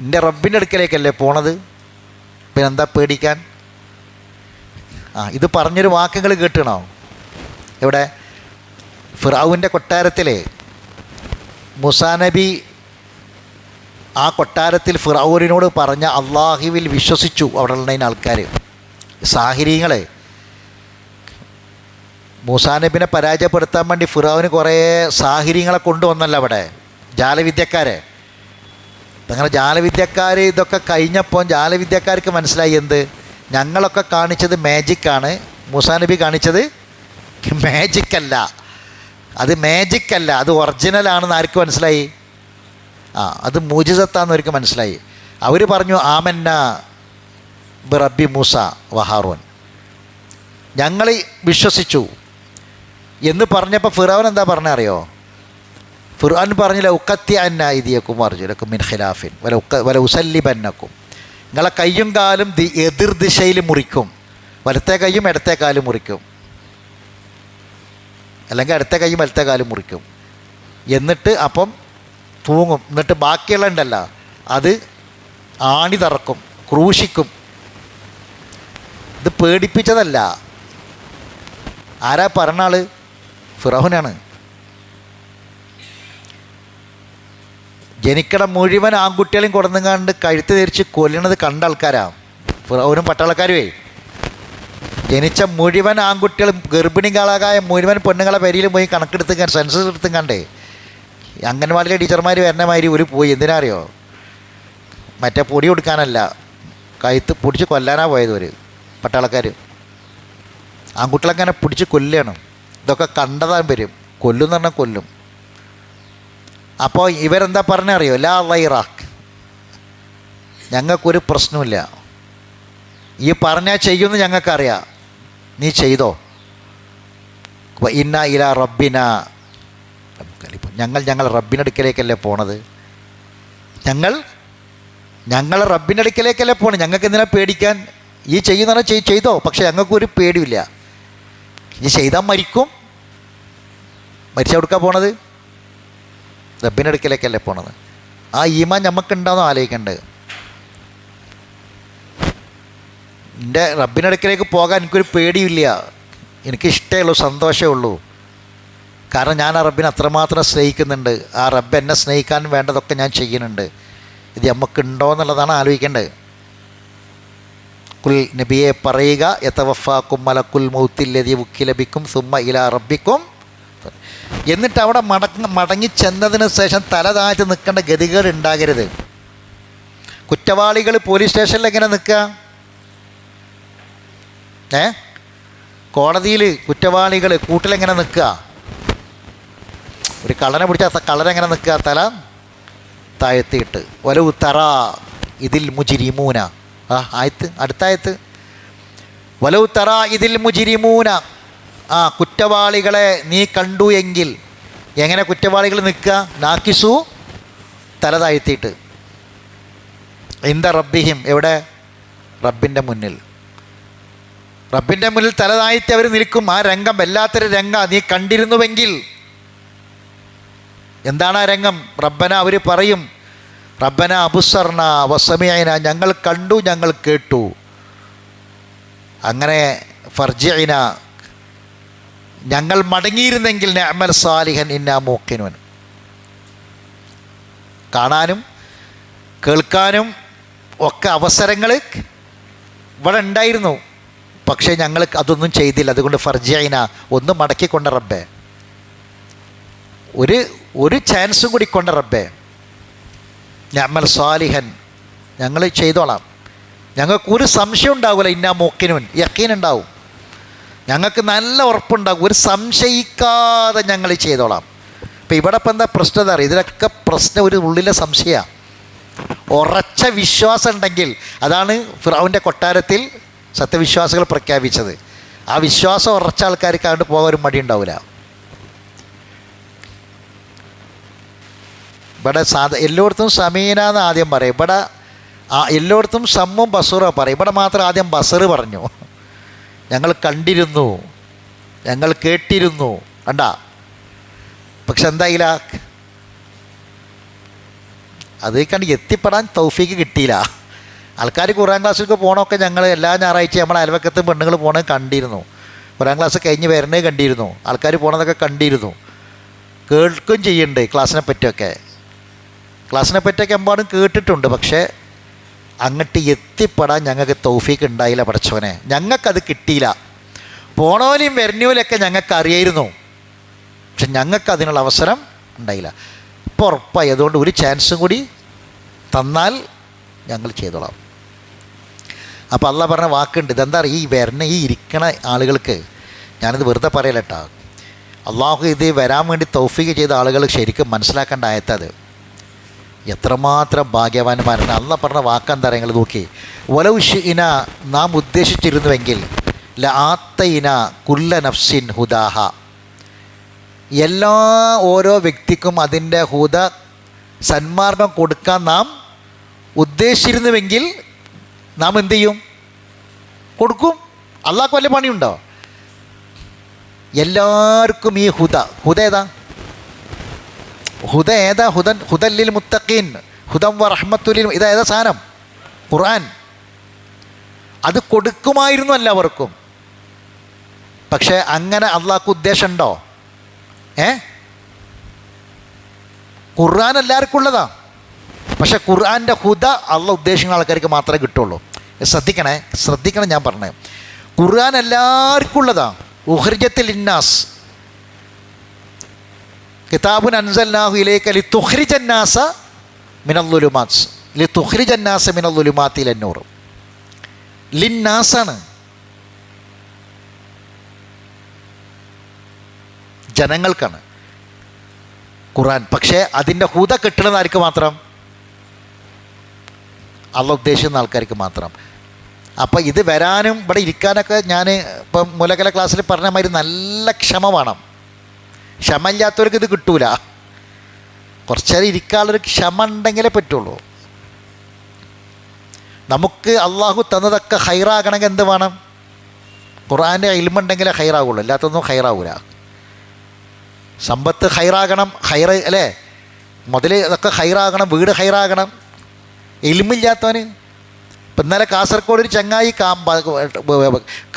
എൻ്റെ റബ്ബിൻ്റെ അടുക്കലേക്കല്ലേ പോണത്, പിന്നെന്താ പേടിക്കാൻ? ഇത് പറഞ്ഞൊരു വാക്കുകൾ കേട്ടണോ? ഇവിടെ ഫിറഔൻ്റെ കൊട്ടാരത്തിലെ മൂസാ നബി ആ കൊട്ടാരത്തിൽ ഫിറഔനോട് പറഞ്ഞ അള്ളാഹുവിൽ വിശ്വസിച്ചു അവിടെ ഉള്ള ആൾക്കാർ. സാഹിരീങ്ങളെ മൂസാ നബിനെ പരാജയപ്പെടുത്താൻ വേണ്ടി ഫിറഔന് കുറേ സാഹിര്യങ്ങളെ കൊണ്ടുവന്നല്ലോ അവിടെ, ജാലവിദ്യക്കാരെ. അങ്ങനെ ജാലവിദ്യക്കാർ ഇതൊക്കെ കഴിഞ്ഞപ്പോൾ ജാലവിദ്യക്കാർക്ക് മനസ്സിലായി എന്ത്, ഞങ്ങളൊക്കെ കാണിച്ചത് മാജിക്കാണ്, മൂസാ നബി കാണിച്ചത് മാജിക്കല്ല, അത് ഒറിജിനലാണെന്ന് ആർക്ക് മനസ്സിലായി? അത് മൂജിസത്താന്ന് അവർക്ക് മനസ്സിലായി. അവർ പറഞ്ഞു ആമന്ന ബിറബ്ബി മൂസ വഹാറൂൻ, ഞങ്ങൾ വിശ്വസിച്ചു എന്ന് പറഞ്ഞപ്പോൾ ഫിറഔൻ എന്താ പറഞ്ഞ അറിയോ? ഫിർഔൻ പറഞ്ഞില്ല ഉക്കത്തി അന്ന ഐദിയക്കും അർജുലക്കും മിൻ ഖിലാഫിൻ വല ഉസല്ലിബന്നക്കും, നിങ്ങളെ കയ്യും കാലും എതിർ ദിശയിൽ മുറിക്കും, വലത്തെ കൈയും ഇടത്തെ കാലും മുറിക്കും, അല്ലെങ്കിൽ ഇടത്തെ കൈയും വലത്തെ കാലും മുറിക്കും. എന്നിട്ട് അപ്പം തൂങ്ങും. എന്നിട്ട് ബാക്കിയുള്ള ഉണ്ടല്ലോ അത് ആണി തറക്കും, ക്രൂശിക്കും. ഇത് പേടിപ്പിച്ചതല്ല. ആരാ പറഞ്ഞ ആൾ? ഫിറൗനാണ്. ജനിക്കണ മുഴുവൻ ആൺകുട്ടികളെയും കൊടുന്നുകാണ്ട് കഴുത്ത് ധരിച്ച് കൊല്ലണത് കണ്ട ആൾക്കാരാണ് ഫിറൗനും പട്ടാളക്കാരുമേ. ജനിച്ച മുഴുവൻ ആൺകുട്ടികളും ഗർഭിണികളായ മുഴുവൻ പെണ്ണുങ്ങളെ പേരിൽ പോയി കണക്കെടുത്ത് സെൻസസ് എടുത്തും കണ്ടേ. അംഗൻവാടിയിലെ ടീച്ചർമാർ വരണ മാതിരി ഒരു പോയി. എന്തിനാ അറിയോ? മറ്റേ പൊടി കൊടുക്കാനല്ല, കഴുത്ത് പിടിച്ച് കൊല്ലാനാ പോയത് ഒരു പട്ടാളക്കാർ. ആൺകുട്ടികളങ്ങനെ പിടിച്ച് കൊല്ലുകയാണ്. ഇതൊക്കെ കണ്ടതാൻ വരും, കൊല്ലും എന്ന് പറഞ്ഞാൽ കൊല്ലും. അപ്പോൾ ഇവരെന്താ പറഞ്ഞറിയോ, ലാ വൈറാഖ്, ഞങ്ങൾക്കൊരു പ്രശ്നമില്ല, ഈ പറഞ്ഞാൽ ചെയ്യുമെന്ന് ഞങ്ങൾക്കറിയാം, നീ ചെയ്തോ. ഇന്ന ഇല റബ്ബിന, ഞങ്ങൾ റബ്ബിൻ്റെ അടുക്കലേക്കല്ലേ പോണത്, ഞങ്ങൾ റബ്ബിൻ്റെ അടുക്കലേക്കല്ലേ പോണത്, ഞങ്ങൾക്ക് എന്തിനാ പേടിക്കാൻ, ഈ ചെയ്യുന്ന ചെയ്തോ, പക്ഷെ ഞങ്ങൾക്കൊരു പേടിയില്ല. ഈ ചെയ്താൽ മരിക്കും, മരിച്ച കൊടുക്കാൻ പോണത് റബ്ബിൻ്റെ അടുക്കലേക്കല്ലേ പോണത്. ആ ഈമാൻ നമുക്കുണ്ടാവുന്ന ആലോചിക്കേണ്ടത്. എൻ്റെ റബ്ബിൻ്റെ അടുക്കലേക്ക് പോകാൻ എനിക്കൊരു പേടിയില്ല, എനിക്കിഷ്ടമേ ഉള്ളൂ, സന്തോഷമേ ഉള്ളൂ. കാരണം ഞാൻ ആ റബ്ബിനെ അത്രമാത്രം സ്നേഹിക്കുന്നുണ്ട്, ആ റബ്ബ് എന്നെ സ്നേഹിക്കാൻ വേണ്ടതൊക്കെ ഞാൻ ചെയ്യുന്നുണ്ട്. ഇത് നമുക്കുണ്ടോ എന്നുള്ളതാണ് ആലോചിക്കേണ്ടത്. കുൽ നബിയെ പറയുക, യതവഫാക്കും മലക്കുൽ മൗത്തില്ലദീ വുക്കില ബിക്കും സുമ്മ ഇലാ റബ്ബിക്കും. എന്നിട്ട് അവിടെ മടങ്ങി ചെന്നതിന് ശേഷം തല താഴ്ത്തി നിൽക്കേണ്ട ഗതികൾ ഉണ്ടാകരുത്. കുറ്റവാളികൾ പോലീസ് സ്റ്റേഷനിൽ എങ്ങനെ നിൽക്കുക, കോടതിയിൽ കുറ്റവാളികൾ കൂട്ടിലെങ്ങനെ നിൽക്കുക, ഒരു കള്ളനെ പിടിച്ചാൽ കള്ളനെങ്ങനെ നിൽക്കുക, തല താഴ്ത്തിയിട്ട്. വലു തറ ഇതിൽ മുജിരിമൂന, ആയത്ത്, അടുത്ത ആയത്ത്, വലു തറ ഇതിൽ മുജിരിമൂന, കുറ്റവാളികളെ നീ കണ്ടു എങ്കിൽ. എങ്ങനെ കുറ്റവാളികൾ നിൽക്കുക, നാക്കിസു, തല താഴ്ത്തിയിട്ട്. ഇന്ദ റബ്ബിഹിം, എവിടെ, റബ്ബിൻ്റെ മുന്നിൽ, റബ്ബിൻ്റെ മുന്നിൽ തല താഴ്ത്തി അവർ നിൽക്കും. ആ രംഗം വല്ലാത്തൊരു രംഗം, നീ കണ്ടിരുന്നുവെങ്കിൽ. എന്താണ് ആ രംഗം? റബ്ബന, അവർ പറയും, റബ്ബന അബുസർന വസമിഅന, ഞങ്ങൾ കണ്ടു, ഞങ്ങൾ കേട്ടു. അങ്ങനെ ഫർജിഅന, ഞങ്ങൾ മടങ്ങിയിരുന്നെങ്കിൽ നഅമൽ സാലിഹൻ ഇന്നാ മൂഖിനുൻ. കാണാനും കേൾക്കാനും ഒക്കെ അവസരങ്ങൾ ഇവിടെ ഉണ്ടായിരുന്നു, പക്ഷേ ഞങ്ങൾ അതൊന്നും ചെയ്തില്ല. അതുകൊണ്ട് ഫർജിഅന, ഒന്ന് മടക്കിക്കൊണ്ട റബ്ബേ, ഒരു ചാൻസും കൂടി കൊണ്ട റബ്ബേ, നഅമൽ സാലിഹൻ, ഞങ്ങൾ ചെയ്തോളാം, ഞങ്ങൾക്കൊരു സംശയം ഉണ്ടാവില്ല, ഇന്നാ മൂഖിനുൻ, യഖീൻ ഉണ്ടാവും, ഞങ്ങൾക്ക് നല്ല ഉറപ്പുണ്ടാകും, ഒരു സംശയിക്കാതെ ഞങ്ങൾ ചെയ്തോളാം. അപ്പോൾ ഇവിടെ ഇപ്പം എന്താ പ്രശ്നം എന്താ അറിയാം, ഇതിലൊക്കെ പ്രശ്നം ഒരു ഉള്ളിലെ സംശയമാണ്. ഉറച്ച വിശ്വാസം ഉണ്ടെങ്കിൽ, അതാണ് ഫിറഔൻ്റെ കൊട്ടാരത്തിൽ സത്യവിശ്വാസികൾ പ്രഖ്യാപിച്ചത്. ആ വിശ്വാസം ഉറച്ച ആൾക്കാർക്ക് അങ്ങോട്ട് പോകാൻ ഒരു മടി ഉണ്ടാവില്ല. ഇവിടെ എല്ലായിടത്തും സമീന എന്ന് ആദ്യം പറയും, ഇവിടെ എല്ലായിടത്തും സമ്മും ബസൂറ പറയും, ഇവിടെ മാത്രം ആദ്യം ബസറ് പറഞ്ഞു. ഞങ്ങൾ കണ്ടിരുന്നു, ഞങ്ങൾ കേട്ടിരുന്നു, കണ്ട. പക്ഷെ എന്തായില്ല, അത് കണ്ട് എത്തിപ്പെടാൻ തൗഫീക്ക് കിട്ടിയില്ല. ആൾക്കാർ ഖുർആൻ ക്ലാസ്സിലേക്ക് പോകണമൊക്കെ ഞങ്ങൾ എല്ലാ ഞായറാഴ്ചയും നമ്മുടെ അയൽവക്കത്തും പെണ്ണുങ്ങൾ പോകണത് കണ്ടിരുന്നു, ഖുർആൻ ക്ലാസ് കഴിഞ്ഞ് വരുന്നത് കണ്ടിരുന്നു, ആൾക്കാർ പോകണതൊക്കെ കണ്ടിരുന്നു, കേൾക്കുകയും ചെയ്യുന്നുണ്ട്. ക്ലാസ്സിനെ പറ്റിയൊക്കെ എമ്പാടും കേട്ടിട്ടുണ്ട്. പക്ഷേ അങ്ങോട്ട് എത്തിപ്പെടാൻ ഞങ്ങൾക്ക് തൗഫീക്ക് ഉണ്ടായില്ല പടച്ചവനെ, ഞങ്ങൾക്കത് കിട്ടിയില്ല. പോണോലെയും വരുന്നോലെയൊക്കെ ഞങ്ങൾക്ക് അറിയായിരുന്നു, പക്ഷെ ഞങ്ങൾക്ക് അതിനുള്ള അവസരം ഉണ്ടായില്ല. ഇപ്പോൾ ഉറപ്പായി, അതുകൊണ്ട് ഒരു ചാൻസും കൂടി തന്നാൽ ഞങ്ങൾ ചെയ്തോളാം. അപ്പോൾ അള്ളാഹ് പറഞ്ഞ വാക്കുണ്ട്, ഇതെന്താ പറയുക, ഈ ഇരിക്കണ ആളുകൾക്ക്, ഞാനിത് വെറുതെ പറയല കേട്ടോ, അള്ളാഹു ഇത് വരാൻ വേണ്ടി തൗഫീക്ക് ചെയ്ത ആളുകൾ ശരിക്കും മനസ്സിലാക്കേണ്ട ആയത്തത്. എത്രമാത്രം ഭാഗ്യവാന്മാരാണ്. അള്ളാഹ് പറഞ്ഞ വാക്കെന്താ പറയുക, നിങ്ങൾ നോക്കി, വലൗഷിഇന, നാം ഉദ്ദേശിച്ചിരുന്നുവെങ്കിൽ, ലആത്തൈന കുല്ല നഫ്സിൻ ഹുദാഹ, ഓരോ വ്യക്തിക്കും അതിൻ്റെ ഹുദ, സന്മാർഗം കൊടുക്കാൻ നാം ഉദ്ദേശിച്ചിരുന്നുവെങ്കിൽ നാം എന്തു ചെയ്യും, കൊടുക്കും. അള്ളാഹ്ക്ക് വലിയ പണിയുണ്ടോ? എല്ലാവർക്കും ഈ ഹുദ ഏതാ, ഹുദല്ലിൽ മുത്തഖീൻ, ഹുദം വ റഹ്മത്തുലിൽ, ഇതേതാ സാധനം? ഖുർആൻ. അത് കൊടുക്കുമായിരുന്നു എല്ലാവർക്കും. പക്ഷേ അങ്ങനെ അള്ളാഹ്ക്ക് ഉദ്ദേശമുണ്ടോ? ഖുർആൻ എല്ലാവർക്കും ഉള്ളതാ, പക്ഷെ ഖുർആൻ്റെ ഹുദ അള്ളാഹ് ഉദ്ദേശിക്കുന്ന ആൾക്കാർക്ക് മാത്രമേ കിട്ടുള്ളൂ. ശ്രദ്ധിക്കണം ഞാൻ പറഞ്ഞത്. ഖുർആൻ എല്ലാവർക്കും ഉള്ളതാ. ഉഖ്രിജത്തിൽ ഇന്നാസ് കിതാബുൻ അൻസൽനാഹു ഇലൈക ലിതുഖ്രിജന്നാസ മിനൽ ളുലുമാത്ത്. ലി തുഖ്രിജന്നാസ മിനൽ ദുലുമാത്തി ഇലൻ നൂർ. ലിന്നാസാണ്, ജനങ്ങൾക്കാണ് ഖുർആൻ. പക്ഷേ അതിൻ്റെ ഹുദ കിട്ടുന്നത് ആർക്ക് മാത്രം? അള്ളാഹ് ഉദ്ദേശിക്കുന്ന ആൾക്കാർക്ക് മാത്രം. അപ്പോൾ ഇത് വരാനും ഇവിടെ ഇരിക്കാനൊക്കെ ഞാൻ ഇപ്പം മുലകല ക്ലാസ്സിൽ പറഞ്ഞ മാതിരി നല്ല ക്ഷമ വേണം. ക്ഷമ ഇല്ലാത്തവർക്ക് ഇത് കിട്ടൂല. കുറച്ച് നേരം ഇരിക്കാനുള്ളൊരു ക്ഷമ ഉണ്ടെങ്കിലേ പറ്റുള്ളൂ. നമുക്ക് അള്ളാഹു തന്നതൊക്കെ ഹൈറാകണമെങ്കിൽ എന്ത് വേണം? ഖുർആൻ്റെ ഇൽമുണ്ടെങ്കിലേ ഹൈറാവുള്ളൂ, അല്ലാത്തൊന്നും ഹൈറാവൂല. സമ്പത്ത് ഹൈറാകണം, ഹൈറ് അല്ലേ, മുതൽ ഇതൊക്കെ ഹൈറാകണം, വീട് ഹൈറാകണം. ഇൽമില്ലാത്തവന് ഇപ്പം ഇന്നലെ കാസർഗോഡ് ഒരു ചങ്ങായി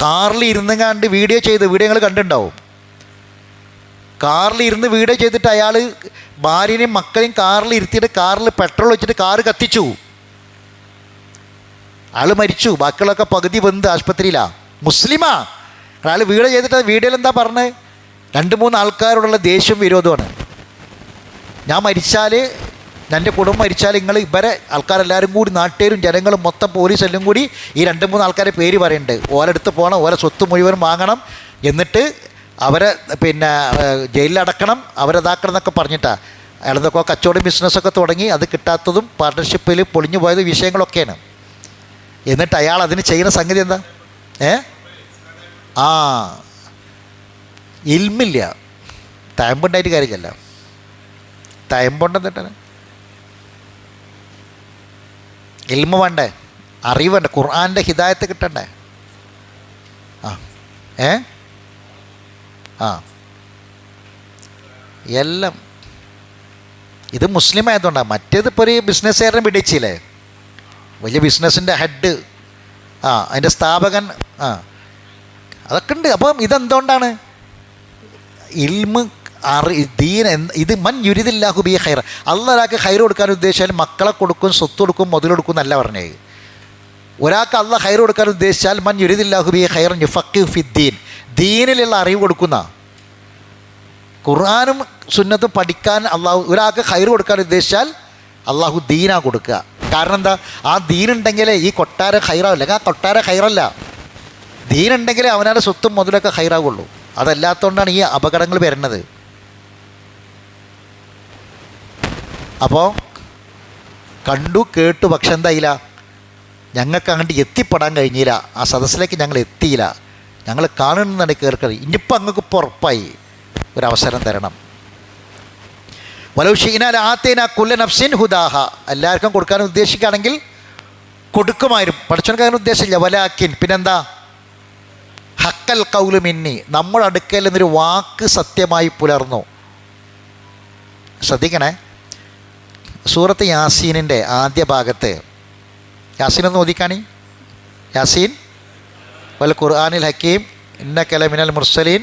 കാറിൽ ഇരുന്ന് കണ്ട് വീഡിയോ നിങ്ങൾ കണ്ടിട്ടുണ്ടാവും. കാറിൽ ഇരുന്ന് വീഡിയോ ചെയ്തിട്ട് അയാൾ ഭാര്യനെയും മക്കളെയും കാറിൽ ഇരുത്തിയിട്ട് കാറിൽ പെട്രോൾ വെച്ചിട്ട് കാറ് കത്തിച്ചു. അയാൾ മരിച്ചു, ബാക്കിയുള്ളതൊക്കെ പകുതി വെന്ത് ആശുപത്രിയിലാണ്. മുസ്ലിമാ. അയാൾ വീഡിയോ ചെയ്തിട്ട് വീഡിയോയിൽ എന്താ പറഞ്ഞത്? 2-3 ആൾക്കാരോടുള്ള ദേഷ്യം വിരോധമാണ്. ഞാൻ മരിച്ചാൽ, എൻ്റെ കുടുംബം മരിച്ചാൽ നിങ്ങൾ ഇവരെ ആൾക്കാരെല്ലാവരും കൂടി, നാട്ടുകാരും ജനങ്ങളും മൊത്തം പോലീസെല്ലാം കൂടി ഈ 2-3 ആൾക്കാരെ പേര് പറയുന്നുണ്ട്. ഓലെടുത്ത് പോകണം, ഓലെ സ്വത്ത് മുഴുവൻ വാങ്ങണം, എന്നിട്ട് അവരെ പിന്നെ ജയിലിലടക്കണം, അവരതാക്കണം എന്നൊക്കെ പറഞ്ഞിട്ടാണ് അയാളെന്തൊക്കെ കച്ചവടം ബിസിനസ്സൊക്കെ തുടങ്ങി. അത് കിട്ടാത്തതും പാർട്ട്ണർഷിപ്പിൽ പൊളിഞ്ഞു പോയത് വിഷയങ്ങളൊക്കെയാണ്. എന്നിട്ട് അയാൾ അതിന് ചെയ്യുന്ന സംഗതി എന്താ? ഇൽമില്ല. തയമ്പുണ്ടായിട്ട് കാര്യമില്ല. തയമ്പുണ്ടെന്നിട്ടാണ് ഇൽമ വേണ്ടേ, അറിവ് വേണ്ടേ, ഖുർആൻ്റെ ഹിദായത്ത് കിട്ടണ്ടേ? എല്ലാം ഇത് മുസ്ലിം ആയതുകൊണ്ടാണ്. മറ്റേതിപ്പോൾ ഒരു ബിസിനസ്സുകാരനെ പിടിച്ചില്ലേ, വലിയ ബിസിനസ്സിൻ്റെ ഹെഡ്, അതിൻ്റെ സ്ഥാപകൻ, അതൊക്കെ ഉണ്ട്. അപ്പം ഇതെന്തുകൊണ്ടാണ്? ഇൽമ് ദീൻ. ഇത് മൻ യുരിദില്ലാഹു ബി ഖൈറ, അള്ളാഹ് ഒരാൾക്ക് ഖൈർ കൊടുക്കാൻ ഉദ്ദേശിച്ചാൽ മക്കളെ കൊടുക്കും, സ്വത്ത് കൊടുക്കും, മുതലെടുക്കും എന്നല്ല പറഞ്ഞത്. ഒരാൾക്ക് അള്ളാഹ് ഖൈർ കൊടുക്കാൻ ഉദ്ദേശിച്ചാൽ മൻ യുരിദില്ലാഹു ബി ഖൈറൻ യുഫഖിഹു ഫിദ്ദീൻ, ദീനിലുള്ള അറിവ് കൊടുക്കുന്ന. ഖുർആനും സുന്നത്തും പഠിക്കാൻ അള്ളാഹു ഒരാൾക്ക് ഖൈർ കൊടുക്കാൻ ഉദ്ദേശിച്ചാൽ അള്ളാഹു ദീനാ കൊടുക്കുക. കാരണം എന്താ? ആ ദീനുണ്ടെങ്കിലേ ഈ കൊട്ടാര ഖൈറാവില്ല. ആ കൊട്ടാര ഖൈറല്ല, ദീനുണ്ടെങ്കിലേ അവനവൻ്റെ സ്വത്തും മുതലൊക്കെ ഖൈറാവുള്ളൂ. അതല്ലാത്തതുകൊണ്ടാണ് ഈ അപകടങ്ങൾ വരുന്നത്. അപ്പോൾ കണ്ടു കേട്ടു, പക്ഷെ എന്തായില്ല, ഞങ്ങൾക്ക് അങ്ങോട്ട് എത്തിപ്പെടാൻ കഴിഞ്ഞില്ല. ആ സദസ്സിലേക്ക് ഞങ്ങൾ എത്തിയില്ല. ഞങ്ങൾ കാണുന്നതാണ് കേൾക്കുന്നത്. ഇനിയിപ്പോൾ അങ്ങക്ക് ഇപ്പോൾ ഉറപ്പായി ഒരവസരം തരണം. വലൗഷിനാൽ ആത്തേന കുല്ല നഫ്സിൻ ഹുദാഹ, എല്ലാവർക്കും കൊടുക്കാൻ ഉദ്ദേശിക്കുകയാണെങ്കിൽ കൊടുക്കുമായിരുന്നു. പഠിച്ചവനക്ക് അങ്ങനെ ഉദ്ദേശമില്ല. വലാക്കിൻ, പിന്നെന്താ? ഹക്കൽ ഖൗലു മിന്നി, നമ്മുടെ അടുക്കൽ നിന്നൊരു വാക്ക് സത്യമായി പുലർന്നു. ശ്രദ്ധിക്കണേ, സൂറത്ത് യാസീനിൻ്റെ ആദ്യ ഭാഗത്ത്, യാസീനൊന്ന് ഓദിക്കാണി. യാസീൻ വൽ ഖുർആനിൽ ഹക്കീം ഇന്നക ലമിനൽ മുർസലീൻ.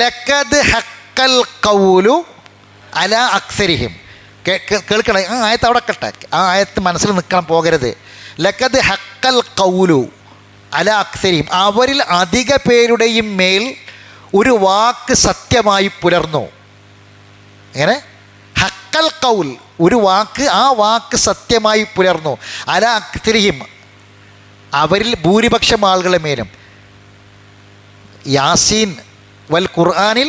ലഖദ് ഹക്കൽ ഖൗലു അലാ അക്സരിഹിം. കേൾക്കണം, ആ ആയത്ത് അവിടെ കട്ടെ, ആ ആയത്ത് മനസ്സിൽ നിൽക്കണം, പോകരുത്. ലഖദ് ഹക്കൽ ഖൗലു അലാ അക്സരിഹിം, അവരിൽ അധിക പേരുടെയും മേൽ ഒരു വാക്ക് സത്യമായി പുലർന്നു. എങ്ങനെ? ഹക്കൽ ഖൗൽ, ഒരു വാക്ക്, ആ വാക്ക് സത്യമായി പുലർന്നു. അലാ അക്സരിഹിം, അവരിൽ ഭൂരിപക്ഷം ആളുകളുടെ മേലും. യാസീൻ വൽ ഖുർആനിൽ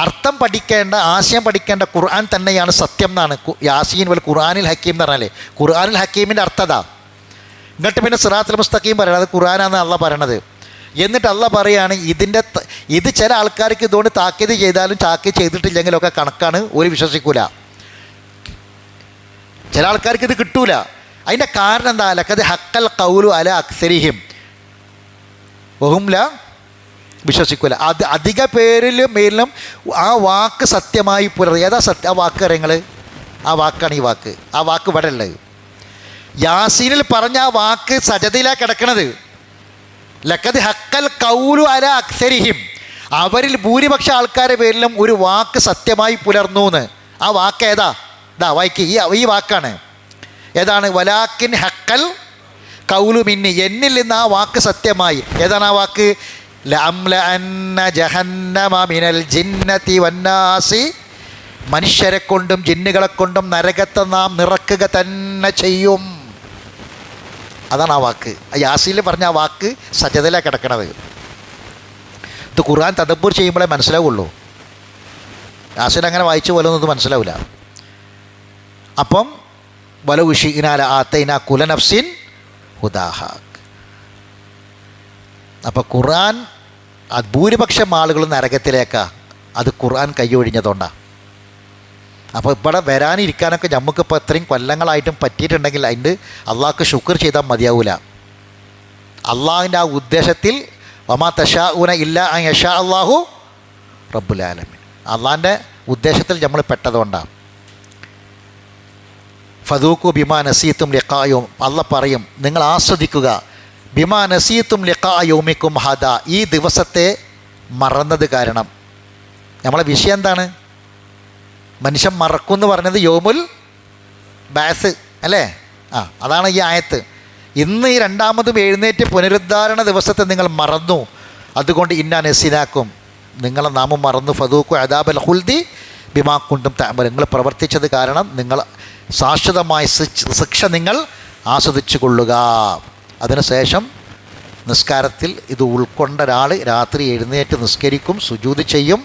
അർത്ഥം പഠിക്കേണ്ട, ആശയം പഠിക്കേണ്ട ഖുർആൻ തന്നെയാണ് സത്യം എന്നാണ്. യാസീൻ വൽ ഖുർആനിൽ ഹക്കീം എന്ന് പറഞ്ഞാൽ ഖുർആനിൽ ഹക്കീമിൻ്റെ അർത്ഥതാ. എന്നിട്ട് പിന്നെ സിറാത്തുൽ മുസ്തഖീം പറയണം, അത് ഖുർആനാണ് അള്ളാഹ് പറയണത്. എന്നിട്ട് അള്ളാഹ് പറയാണ് ഇത് ചില ആൾക്കാർക്ക് ഇതുകൊണ്ട് താക്കീത് ചെയ്താലും താക്കീത് ചെയ്തിട്ടില്ലെങ്കിലൊക്കെ കണക്കാണ്, ഒരു വിശ്വസിക്കൂല. ചില ആൾക്കാർക്ക് ഇത് കിട്ടൂല. അതിൻ്റെ കാരണം എന്താ? ലഖദ് ഹക്കൽ ഖൗലു അലാ അക്സരിഹിം വഹും ലാ വിശ്വസിക്കൂല. അത് അധിക മേലും ആ വാക്ക് സത്യമായി പുലർ. ഏതാ സത്യം? ആ വാക്ക് അറിയങ്ങൾ, ആ വാക്കാണ് ഈ വാക്ക്. ആ വാക്ക് ഇവിടെ ഉള്ളത്. യാസീനിൽ പറഞ്ഞ ആ വാക്ക് സജദയിലാണ് കിടക്കണത്. ലഖദ് ഹക്കൽ ഖൗലു അലാ അക്സരിഹിം, അവരിൽ ഭൂരിപക്ഷ ആൾക്കാരുടെ പേരിലും ഒരു വാക്ക് സത്യമായി പുലർന്നു എന്ന്. ആ വാക്ക് ഏതാ? ഇതാ വായിക്ക്, ഈ വാക്കാണ്. ഏതാണ്? വലാക്കിൻ ഹക്കൽ ഖൗലു മിന്നി, എന്നിൽ നിന്ന് ആ വാക്ക് സത്യമായി. ഏതാണ് ആ വാക്ക്? ലഅംലഅന്ന ജഹന്നമ മിനൽ ജിന്നതി വന്നാസി, മനുഷ്യരെ കൊണ്ടും ജിന്നുകളെ കൊണ്ടും നരകത്തെ നാം നിറക്കുക തന്നെ ചെയ്യും. അതാണ് ആ വാക്ക്. യാസീനിൽ പറഞ്ഞ ആ വാക്ക് സജദയിലാണ് കിടക്കണത്. ഇത് ഖുർആൻ തദബ്ബുർ ചെയ്യുമ്പോഴേ മനസ്സിലാവുള്ളൂ. യാസീൻ അങ്ങനെ വായിച്ചു പോലൊന്നും ഇത് മനസ്സിലാവില്ല. അപ്പം വലൗ ശിഇനാ ലആതൈനാ കുല്ല നഫ്സിൻ ഹുദാഹാ. അപ്പോൾ ഖുർആൻ ഭൂരിപക്ഷം ആളുകളും നരകത്തിലേക്കാണ്. അത് ഖുർആൻ കൈയൊഴിഞ്ഞതുകൊണ്ടാണ്. അപ്പോൾ ഇവിടെ വരാനിരിക്കാനൊക്കെ നമുക്കിപ്പോൾ ഇത്രയും കൊല്ലങ്ങളായിട്ടും പറ്റിയിട്ടുണ്ടെങ്കിൽ അതിൻ്റെ അള്ളാഹ്ക്ക് ശുക്ർ ചെയ്താൽ മതിയാവില്ല. അള്ളാഹുവിൻ്റെ ആ ഉദ്ദേശത്തിൽ വമാ തശാഊന ഇല്ലാ അൻ യശാ അല്ലാഹു റബ്ബുൽ ആലമീൻ, അള്ളാഹിൻ്റെ ഉദ്ദേശത്തിൽ നമ്മൾ പെട്ടതുകൊണ്ടാണ്. ഫദൂഖു ബിമാ നസീത്തും ലിഖായും, അള്ളാഹ് പറയും നിങ്ങൾ ആസ്വദിക്കുക. ബിമാ നസീത്തും ലിഖാ യൗമിക്കും ഹദ, ഈ ദിവസത്തെ മറന്നത് കാരണം. നമ്മളെ വിഷയം എന്താണ്? മനുഷ്യൻ മറക്കും എന്ന് പറഞ്ഞത് യോമുൽ ബാസ് അല്ലേ? അതാണ് ഈ ആയത്ത്. ഇന്ന് ഈ രണ്ടാമതും എഴുന്നേറ്റ് പുനരുദ്ധാരണ ദിവസത്തെ നിങ്ങൾ മറന്നു, അതുകൊണ്ട് ഇന്നാ നസീനാക്കും, നിങ്ങളെ നാമം മറന്നു. ഫദൂഖു അദാബൽ ഖുൽദി ബിമാ കുന്തും തഅമലൂൻ, നിങ്ങൾ പ്രവർത്തിച്ചത് കാരണം നിങ്ങൾ ശാശ്വതമായ ശിക്ഷ നിങ്ങൾ ആസ്വദിച്ചു കൊള്ളുക. അതിനുശേഷം നിസ്കാരത്തിൽ ഇത് ഉൾക്കൊണ്ട ഒരാൾ രാത്രി എഴുന്നേറ്റ് നിസ്കരിക്കും, സുജൂദ് ചെയ്യും,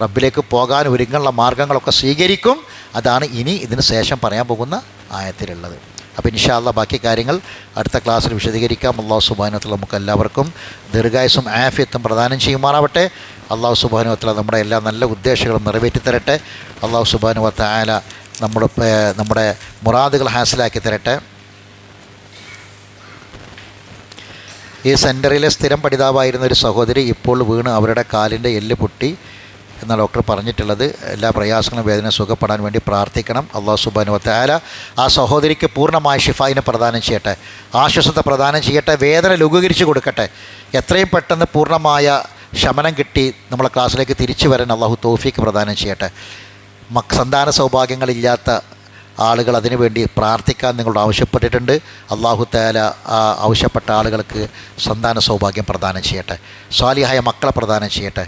റബ്ബിലേക്ക് പോകാൻ ഒരുങ്ങുള്ള മാർഗ്ഗങ്ങളൊക്കെ സ്വീകരിക്കും. അതാണ് ഇനി ഇതിന് ശേഷം പറയാൻ പോകുന്ന ആയത്തിലുള്ളത്. അപ്പോൾ ഇൻഷാ അല്ലാഹ് ബാക്കി കാര്യങ്ങൾ അടുത്ത ക്ലാസ്സിൽ വിശദീകരിക്കാം. അല്ലാഹു സുബ്ഹാനഹു വ തആല നമുക്ക് എല്ലാവർക്കും ദീർഘായുസ്സും ആഫിയത്തും പ്രദാനം ചെയ്യുമാറാവട്ടെ. അല്ലാഹു സുബ്ഹാനഹു വ തആല നമ്മുടെ എല്ലാ നല്ല ഉദ്ദേശങ്ങളും നിറവേറ്റി തരട്ടെ. അല്ലാഹു സുബ്ഹാനഹു വ തആല നമ്മുടെ മുറാദുകൾ ഹാസിലാക്കി തരട്ടെ. ഈ സെൻറ്ററിലെ സ്ഥിരം പഠിതാവായിരുന്ന ഒരു സഹോദരി ഇപ്പോൾ വീണ് അവരുടെ കാലിൻ്റെ എല്ല് പൊട്ടി എന്നാണ് ഡോക്ടർ പറഞ്ഞിട്ടുള്ളത്. എല്ലാ പ്രയാസങ്ങളും വേദന സുഖപ്പെടാൻ വേണ്ടി പ്രാർത്ഥിക്കണം. അല്ലാഹു സുബ്ഹാനഹു വ തആല ആ സഹോദരിക്ക് പൂർണ്ണമായ ഷിഫായിനെ പ്രദാനം ചെയ്യട്ടെ, ആശ്വാസത്തെ പ്രദാനം ചെയ്യട്ടെ, വേദന ലഘൂകരിച്ച് കൊടുക്കട്ടെ. എത്രയും പെട്ടെന്ന് പൂർണ്ണമായ ശമനം കിട്ടി നമ്മളെ ക്ലാസ്സിലേക്ക് തിരിച്ചു വരാൻ അല്ലാഹു തൗഫീക്ക് പ്രദാനം ചെയ്യട്ടെ. സന്താന സൗഭാഗ്യങ്ങളില്ലാത്ത ആളുകൾ അതിനു വേണ്ടി പ്രാർത്ഥിക്കാൻ നിങ്ങളോട് ആവശ്യപ്പെട്ടിട്ടുണ്ട്. അല്ലാഹു തആല ആ ആവശ്യപ്പെട്ട ആളുകൾക്ക് സന്താന സൗഭാഗ്യം പ്രദാനം ചെയ്യട്ടെ, സ്വാലിഹായ മക്കളെ പ്രദാനം ചെയ്യട്ടെ.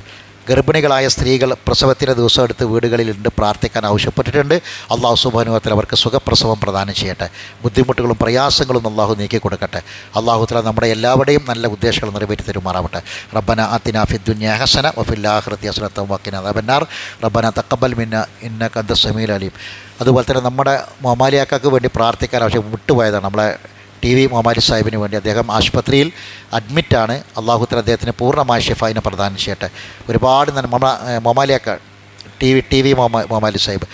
ഗർഭിണികളായ സ്ത്രീകൾ പ്രസവത്തിൻ്റെ ദിവസം എടുത്ത് വീടുകളിലുണ്ട്, പ്രാർത്ഥിക്കാൻ ആവശ്യപ്പെട്ടിട്ടുണ്ട്. അല്ലാഹു സുബ്ഹാനഹു വ തആല അവർക്ക് സുഖപ്രസവം പ്രദാനം ചെയ്യട്ടെ, ബുദ്ധിമുട്ടുകളും പ്രയാസങ്ങളും അല്ലാഹു നീക്കി കൊടുക്കട്ടെ. അല്ലാഹു തആല നമ്മുടെ എല്ലാവരുടെയും നല്ല ഉദ്ദേശങ്ങൾ നിറവേറ്റി തരുമാറാവട്ടെ. റബ്ബന ആതിനാ ഫിദ്ദുനിയ ഹസന വഫിൽ ആഖിറതി ഹസനത വഖിനാ അദാബന്നാർ. റബ്ബന തഖബ്ബൽ മിന്നാ ഇന്നക അൻത സമീഉൽ അലീം. അതുപോലെ തന്നെ നമ്മുടെ മൊമാലിയാക്കൾക്ക് വേണ്ടി പ്രാർത്ഥിക്കാൻ ആവശ്യം വിട്ടുപോയതാണ്. നമ്മളെ TV മൊമാലി സാഹിബിന് വേണ്ടി അദ്ദേഹം ആശുപത്രിയിൽ അഡ്മിറ്റാണ്. അല്ലാഹു തആല അദ്ദേഹത്തിന് പൂർണ്ണമായ ഷിഫായിനെ പ്രദാനം ചെയ്യട്ടെ. ഒരുപാട് മൊമാലിയാക്ക TV മൊമാലി സാഹിബ്,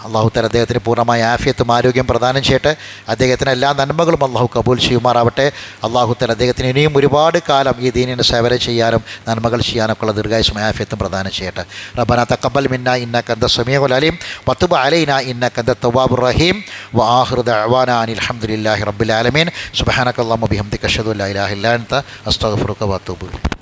അല്ലാഹു തആല അദ്ദേഹത്തിന് പൂർണ്ണമായ ആഫിയത്തും ആരോഗ്യം പ്രദാനം ചെയ്യട്ടെ. അദ്ദേഹത്തിന് എല്ലാ നന്മകളും അല്ലാഹു കബൂൽ ചെയ്യുമാറാവട്ടെ. അല്ലാഹു തആല അദ്ദേഹത്തിന് ഇനിയും ഒരുപാട് കാലം ഈ ദീനിൻ്റെ സേവനം ചെയ്യാനും നന്മകൾ ചെയ്യാനൊക്കെ ഉള്ള ദീർഘായുസ്സും ആഫിയത്തും പ്രദാനം ചെയ്യട്ടെ. റബ്ബനാ തഖബ്ബൽ മിന്നാ ഇന്നക അൻത സമീഉൽ അലീം വതുബ് അലൈനാ ഇന്നക അൻത തവ്വാബുർ റഹീം വആഖിറു ദഅവാനാ അനിൽ ഹംദുലില്ലാഹി റബ്ബിൽ ആലമീൻ. സുബ്ഹാനക അല്ലാഹുമ്മ ബിഹംദിക അഷ്ഹദു അല്ലാ ഇലാഹ ഇല്ലാ അൻത അസ്തഗ്ഫിറുക വഅതൂബു ഇലൈക്.